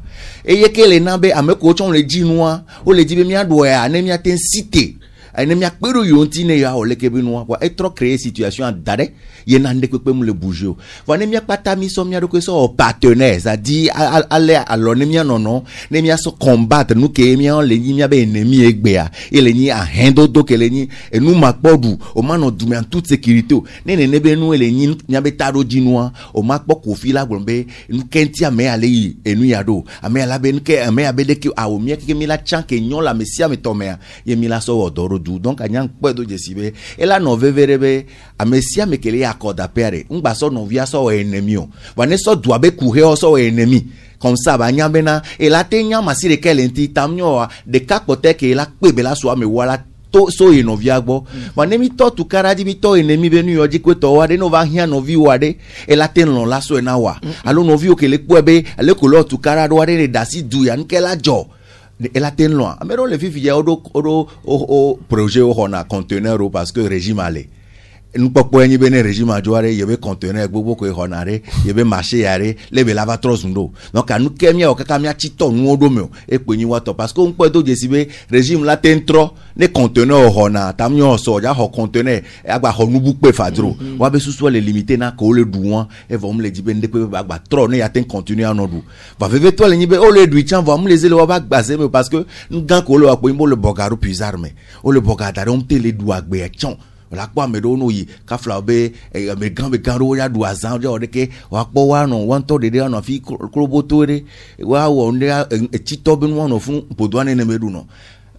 e ye ke le na be ameko chon le jinwa o le jibe mi ado ya ne mi ten site ene mi akpero yonti ne ya o le ke binu wa e trop créer situation dare ye na ndekwe pe mu le bouger wa ne mi akpata mi so mi ado ko so partenaire ça dit aller alors ne mi nono ne mi so combattre nu ke mi on le ni mi be ennemi egbe a ele ni a hendo do ke le ni e nu makpodu o ma no du mi en toute sécurité ne be nu ele ni mi be taro jinwa o makpo Kofi la glombe nu kenti ame ale yi enu yado ame ala be nke ame abede ki a o mi ke mi la chan ke nyon la mesia me to me ye mi la so odoro donc anyang pedo jesibe ela no veverebe amesia mekele accord apere ngba so no via so ennemi o wane so do abe kuhe o so ennemi comme ça ba nyambena et la tenya masire kelenti tamnyo de kapote ke la pebe la so ame wala to so e no via gbo wane mi to tu karaji mi to ennemi benu yo ji kweto wa de no va hia no vi wa de et la ten lon la so na wa alo no vi o kele pebe ale ko lo tu karado wa de dasi du ya nkela jo et la ten lon amero le fifi ya odo projet o na conteneur parce que régime allait nous pas pour y bene régime adjoare y be conteneur gbogbo ko honare y be marché yare le be lava trozundo donc anu kemia o kaka mia chito nu odo me e pe yin wato parce que on peut do jesibe régime la tentro ne conteneur hona tamyo so ja ho conteneur e agba ho nubu pe fadro wa be susu le limiter na ko le douan e vom le dibe ndepe agba tro ne ya ten conteneur anodu va veve to le nyibe o le du chan vom le zele wa ba gbase me parce que ngan ko lo apo imbo le bogaru puis armé o le bogadare on te le du agbe e chon la kwa me do no yi ka fla be me gan ro ya du azan jo de ke wa po wa no won to de no fi krobotore wa wo nde tito bi no no fun podwane ne medu no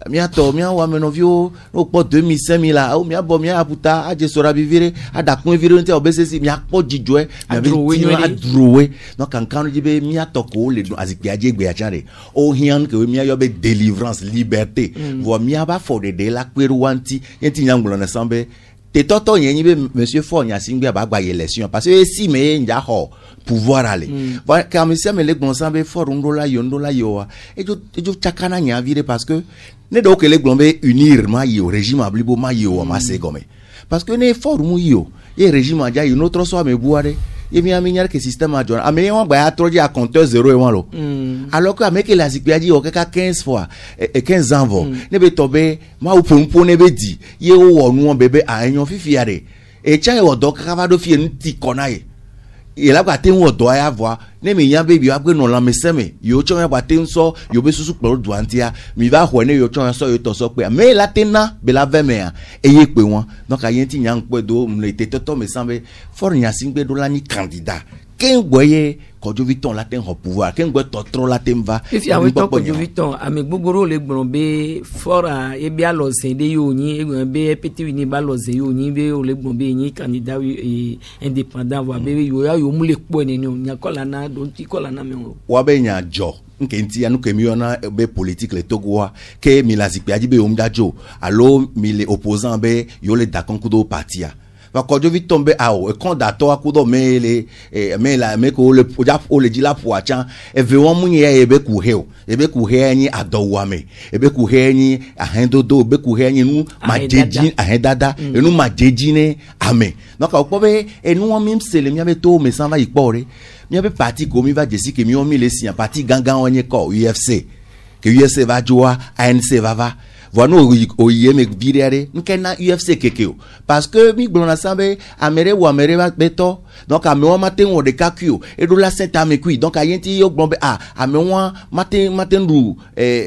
mi ato mi wa me no vio no po 2000 la o mi abo mi aputa aje sora bivire adakun vire nte obesesi mi apo jijo e mi adrowe no kan jibe mi ato ko le azikpe aje gbe achare o hian ke mi ayo be délivrance liberté vo mi aba for de la kweru wanti yenti nyangolo na sambe te toto yen be monsieur fo nya singbe aba gba élection parce que si me nja ho pouvoir aller va quand monsieur me le gonsambe for ndola yo e jo chakana nya vire parce que ne do que les glombe unir ma yo régime ablibo ma yo ma se gome parce que ne for mu yo et régime aja yo notre so me buare et mi aminyar que système a jona ame won gba atroji a compteur 0 et 1 lo alors que ameke la zikpiaji o kaka 15 fois et 15 ans vo ne be tobe ma upompo ne be di ye wo wonu bebe a enyon fifiare e cha e odo kaka va do fie nti konaye et là te wo do ya voix ne me yan baby agbe no la meseme yo cho ya te nso yo be susu pelo duantia mi va ho ne yo cho ya so yo to so pe me la tena be la veme ya e ye pe won donc ayen ti yan pe do me te toto me sambe for nya singbe do la ni candidat ken gboye Kojo Viton la ten ho pouvoir ken gbo totro la ten va if ya we to Kojo Viton ame gbogoro le gbon be for e bi alo sen de yo yin e be petit ni ba lo ze yo yin be o le gbon be yin candidat indépendant wa be yo ya yo mu le po ni nya kola na don ti kola na me wa be nya jo nke nti anu ke mi ona be politique le togoa ke mi la zikpe ajibe o mdajo allo mi le opposant be yo le dakon kudo partia va Kojo Viton be a o candidat akudo me la me ko le o le di la poachan e ve won munye e be ku he ni adowa me e be ku he ni ahendodo be ku he ni nu majeji ahendada enu majeji ne ame donc o be enu won mi msele mi be to me san va ipore mi be parti ko mi va jesi ke mi on mi le sian parti gangan onye ko UFC que UFC va joa ANC va voilà oye me virere nkena UFC kekeo parce que mi glona sambe amere ou amere va beto donc amewa matin on de kakio et do la saint amekui donc ayenti yo glombe amewa matin du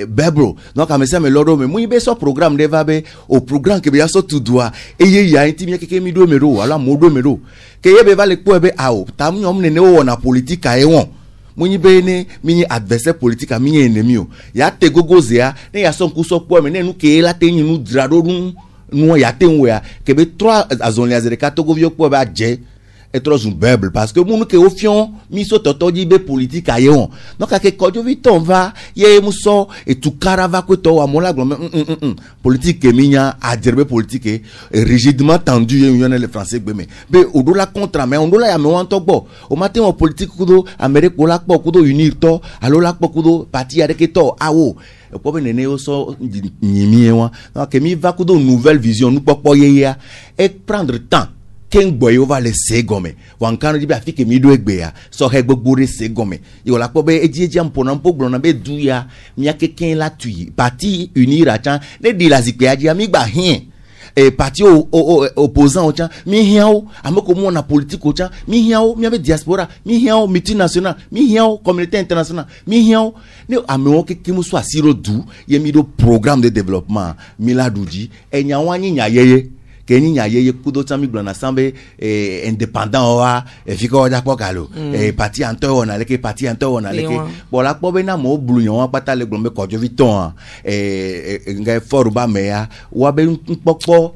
bebro donc amesa me lodo me muibe so programme de va be au programme que ya so tout doit et ye ayenti mi keke mi do mero ala modo mero ke ye be va le po be ao tam nyom ne wo na politique a ewon muni bene mini adversaire politique a mini ennemi o ya te gogozea ne ya son kuso po me ne nu ke la te nyinu drado nu ya te nwe ya ke be 3 azonlia zereka to govio po ba je etros un bible parce que munu ke ofion mi so toto di be politique a yeon donc a ke Kojo Viton va ye muso et tout carava ko to wa mola glom politique ke minya a dirbe politique rigidement tendu ye yon les français gbeme be odola contre mais odola ya me wan to gbo o matin o politique kudo amerique ko la po kudo unir to alo la po kudo parti ya de to awo e po be nene o so nyimi wa donc ke mi va kudo nouvelle vision nous po ye ya et prendre temps ken boyo va le segome wankano jibe afike mi do egbe ya so he gbogbo re segome yo la po be ejieji ampona mpo gbona be du ya mi akeken la tui parti unir achan le di la zikpe aji mi gba hin parti opposant ochan mi hiao amoko mo na politique ochan mi hiao mi ave diaspora mi hiao multinational mi hiao communauté internationale mi hiao ne amewo ke kimu so asiro du ye mi do programme de développement mi la duji enya wanyi nya yeye keni nya yeye kudo tami glona sambe indépendant wa fiko oja pokalo parti anto ona leke parti anto ona leke bola po be na mo bluyon wa pata le glombe Kojo Viton nga foruba meya wa be npopo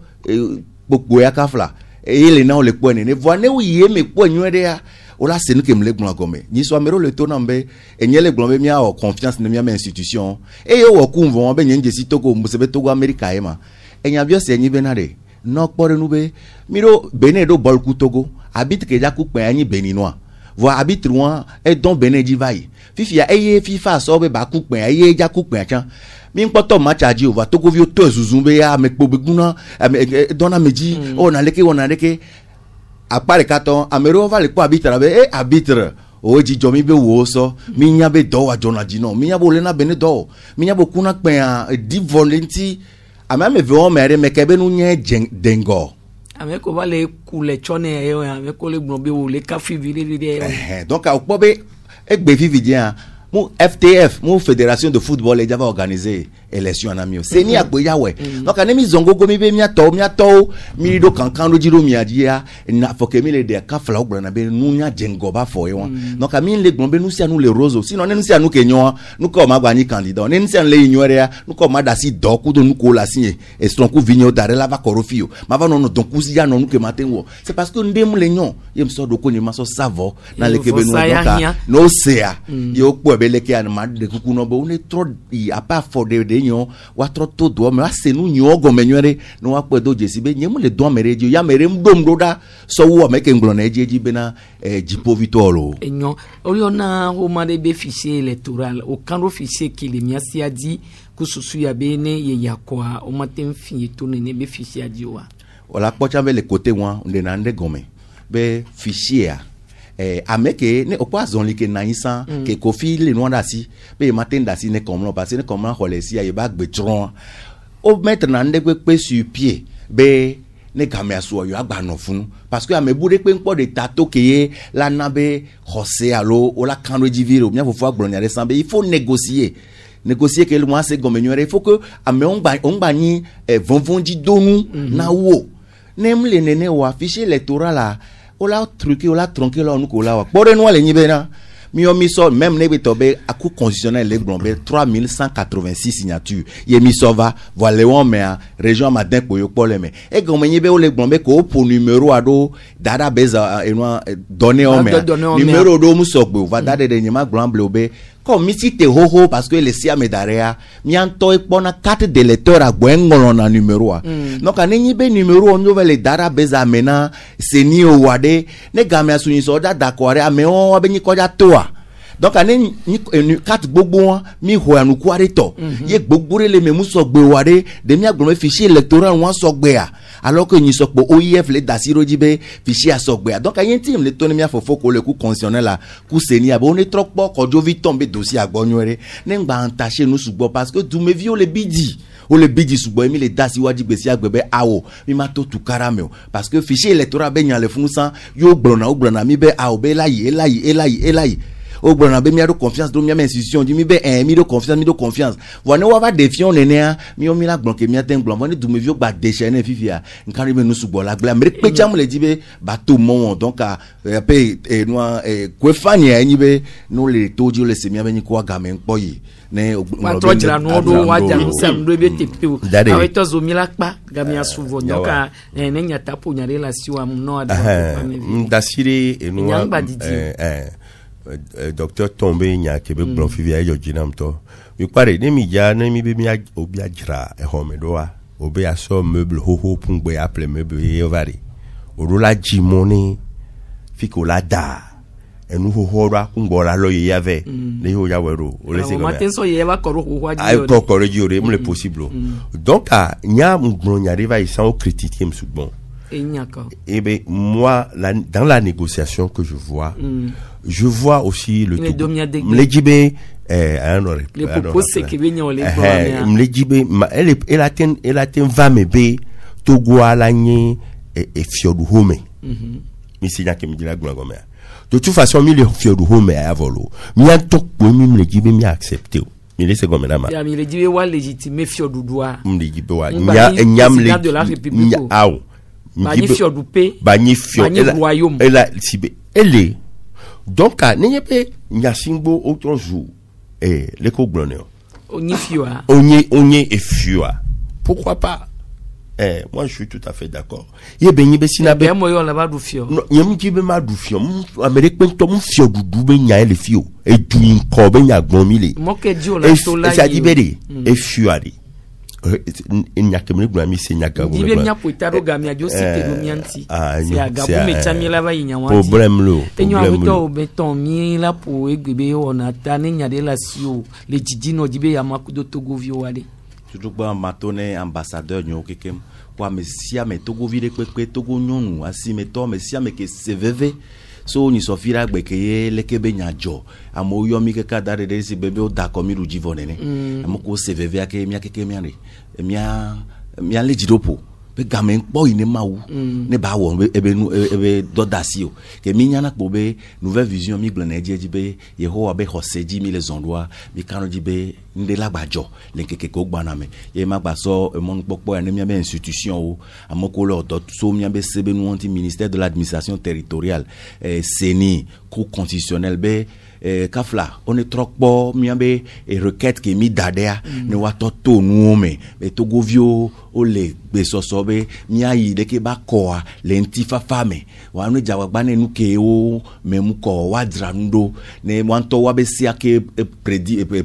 gbogbo ya kafla ele na ole po ne vo ne wiye me po nyere ya ola se nu ke mle gbon agome ni so amero le to na mbe enyele gbon be mia o confiance ne mia ma institution e yo wo ku vo be nje si Togo mbuse be Togo America e ma enya bio se enyi be na de no pore nu be miro Benin do bol ku Togo habite ke ja ku pe anyi Beninois vo habite loin et don Benin di vai fifia eye FIFA so be ba ku pe eye ja ku pe chan mi npoto match aji over Togo vi o to zuzumbe ya me gboguna dona meji o na leke apare katon amero va le ko arbitre be arbitre o ji jomi be wo so mi nya be do wa jona jino mi nya bo le na be ne do mi nya bo kuna pe di volunteer ama me ve o mere me ke be nu nye dengo ame ko va le kule chone e ame ko le gbon be wo le ka fi viri donc a po be egbe vivi dia mu FTF mu fédération de football e java organiser élection na mi o se ni agbo yawe donc anemi zongogo mi be mi ato mi do kankan do jiro mi adia na foke mi le de ka fla ogbo na be nu nya jengo ba fo e won donc mi le gbon be nu si anu le roso sinon ne nu si anu kenyo nu ko ma gba ni candidat ne nu si anu le inyo ya nu ko ma da si do ku do nu ko la si e stron ku vinyo dare la va korofio ma va no donc ku si ya no nu ke matin wo c'est parce que ndem le nyon yem so do ko ni ma so savo na le ke be nu donc no sea yo po be le ke an ma de ku no bo ne trop a pas for de nyon wa trop to do me wa se nu nyon go me nywere no wa po do jesi be nyem le do mere ji ya mere mdom do da so wo me ke nglo na eji be na jipo vitolo enyon oriona o ma de be fichier électoral o kan ro fichier ki le miasi adi ku susu ya be ne ye yakwa o ma tem fin to ne be fichier adi wa wala po cha be le côté wan nde na nde gome be fichier ameke ne opo azonli ke na insan ke kofi le no ndasi be matin dasi ne comme parce ne comme holesi ya ba gbetron o mettre na nde pe sur pied be ne kamia so yo agba no funu parce que amebude pe npo de tato ke la nabe jose alo o la kanro diviro bien faut agblon ya resambe il faut négocier que le mois c'est comme il faut que ame on ba ni vonvon di donu na wo nem le nene wa fichier électoral la o la truqué o la tronqué là on ko la wa pore no le nyibe na mi o mi so même ne be tobe aku constitutionnel le blombe 3186 signatures ye mi so va voilà on me région madin ko yo pole me e go me nyibe o le blombe ko pour numéro ado dada beza eno donner on me numéro do mu so gbe va dada de nyima blombe obe comme mi si te hoho parce que les sia me darea mi anto e pona carte de lecteur a gwengo na numéro a donc anenyi be numéro on le dara beza mena seni o wade ne game asuni so da dakware ame on abenyi koja toa donc anenyi carte gbogbo mi ho anu kware to ye gbogbo le me mu so gbe wade de mi agbon fichier électoral won so gbe a alors que ni so po OIF le dasiro jibe fichier a so gbe a donc ayen tim le toni mi afofo ko le ku constitutionnel la ku seni abo ne trop po kojo vi tombe dossier agbonwere ne ngba entaché nu sugbo parce que du me vi o le bidi sugbo mi le dasi waji gbesi agbebe awo mi ma to tu karameo parce que fichier électoral be nyan le fun san yo gblona mi be awo be elayi o gbona be mi ado confiance do mi am institution di mi be mi do confiance wona wa va défiant nene mi o mi la gbon ke mi aten gbon woni du me vi o gba déchaîner fifia nkari be nu sugbo la gla me pe jam le di be bateau mon donc a pe no ko fani enyi be no le toji o le se mi abeni ko ga me npo yi ne wa trojira no do wa jam sam do be tepu aweto zo mi la pa ga mi asuvo donc ne nyata po nya relation am no ada ndasire eno docteur Tombe nya ke be blon fi via jojinam to mi pare ne mi ja ne mi be mi obi ajra e home do wa obi aso meuble hoho pungbe apple meuble e vari orula jimoni fiko la da enu hoho ra kungbola lo ye yave ne ho ya wero o le se ko matin so ye va koro ho ai ko koro jure mo le possible donc nya mgbon nya riva ils sont critiquer msubon et ben moi dans la négociation que je vois aussi le Mlejibe les propos c'est que venir les Mlejibe elle atteint va mebe Togo alanye et fiodu home mi sinya ke mi dila goma de toute façon mi le fiodu home a volo mi an tok po mi Mlejibe mi accepter mi laisse comme na ma ya mi Mlejibe wa légitimer fiodu doa Mlejibe wa nyam le de la République aw Bani fiodu pe bani royaume elle sibe elle donc n'ayez pas nyasingbo autre jour les coglonner onye fioa onye et fioa pourquoi pas Moi je suis tout à fait d'accord. Ye ben yibe sinabe. Ben mo yo la ba du fio. Non, yem jibe ma du fio. Americain to mu fio dudu be nya le fio. E du in ko be nya gbon mi le. Mo ke di o la to la. Ça dit bede. E fio ari. Nya kemle gba mi se nya ga go. Dibe nya poitaro ga mi ajo site do mi anti. Si aga bu me chami la ba yinya wan. Problème lo. Enyo awito beton mi la po egbebe ona ta ne nya de la sio. Le jiji no dibe ya makudo Togo vio wale. Surtout ba matone ambassadeur nyo kekem. Kwa mesia me Togo vire kwe Togo nyonu asi me to mesia me ke seveve. So ni sofira gbekeye lekebe nyajo amo yomi ke kadare de si bebe o da komi ruji vonene amoko seveve ake mia keke miare mia lejidopo be gamen po ine mawu ne ba wo ebe dodasi o ke mi nyana po be nouvelle vision mi glane eji be Yehowa be hoseji mi les endroits mi kanoji be nde lagbajo le keke ko gbana me ye magba so mon popo ene mi be institution o amoko lo do so mi be sebe nu anti ministère de l'administration territoriale CENI cour constitutionnel be kafla on est trop po mi be requête ke mi dadea ne wa to nu me be togovio o le be soso be mi ayi de ke ba ko a le ntifa fame wa nu jawa gba ne nu ke o memu ko wa drando ne wanto wa be sia ke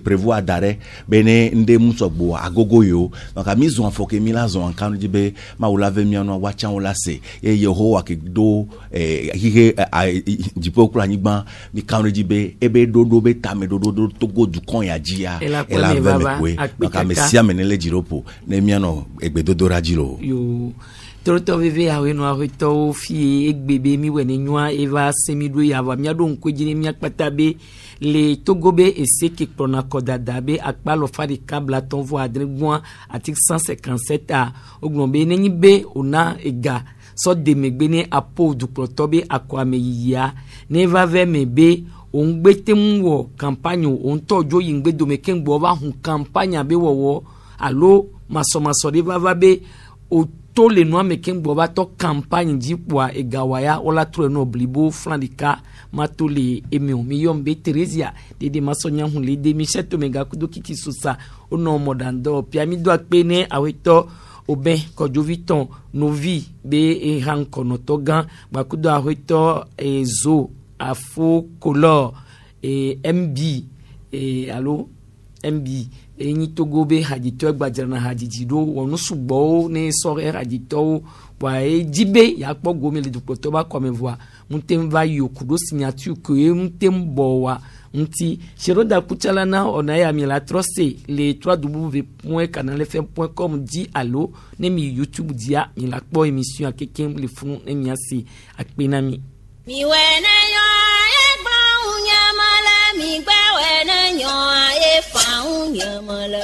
prévoir d'arrêt bene nde musogbo agogo yo donc a mizo enfoke mi la zon kan dibe ma o lave mi anu wa chan o la se e Yehowa ke do hige dipo kura nyigban mi kan dibe ebe dodo be tame dodo Togo du kon ya jia e la ve me donc a mesia menele jiropo ne mi anu egbe dodo rajiro yo Toto vive awe no ahito fi egbebe mi wene nwa eva semido ya wa miado nkojini mi akpatabe le Togobe eseke prona kodadabe akpalo fari kabla tonvo adregboa article 157 a oglombe neni be ona ega so de megbene apo du protobe akwame yiya neva ve mebe ongbete mwo campagne on tojo yingbe do mekengbo ba hun campagne be wowo alo maso de va be o to le no ameken boba to campagne dipwa egawaya ola tro no blibo flandika matole emi be Teresia de masonya hu le de Michel mega kudo kiti susa ono modando piamido akpene aweto oben kojoviton novi be e hankono togan bakudo aweto ezo afo color MB allo MB enyi Togobe hadito gbajana hadijido wonu sugbo ne sore hadito wa ejibe ya po gomele dupo to ba come voir muntem va yokudo signature que muntem bowa nti sheroda kuchala na ona ya mi la trose le www.canalfm.com di allo ne mi YouTube dia mi la po émission akeken le fun ne mi asi akpenami mi wena yo egba unyamala mi gba wena yo e fa unyamala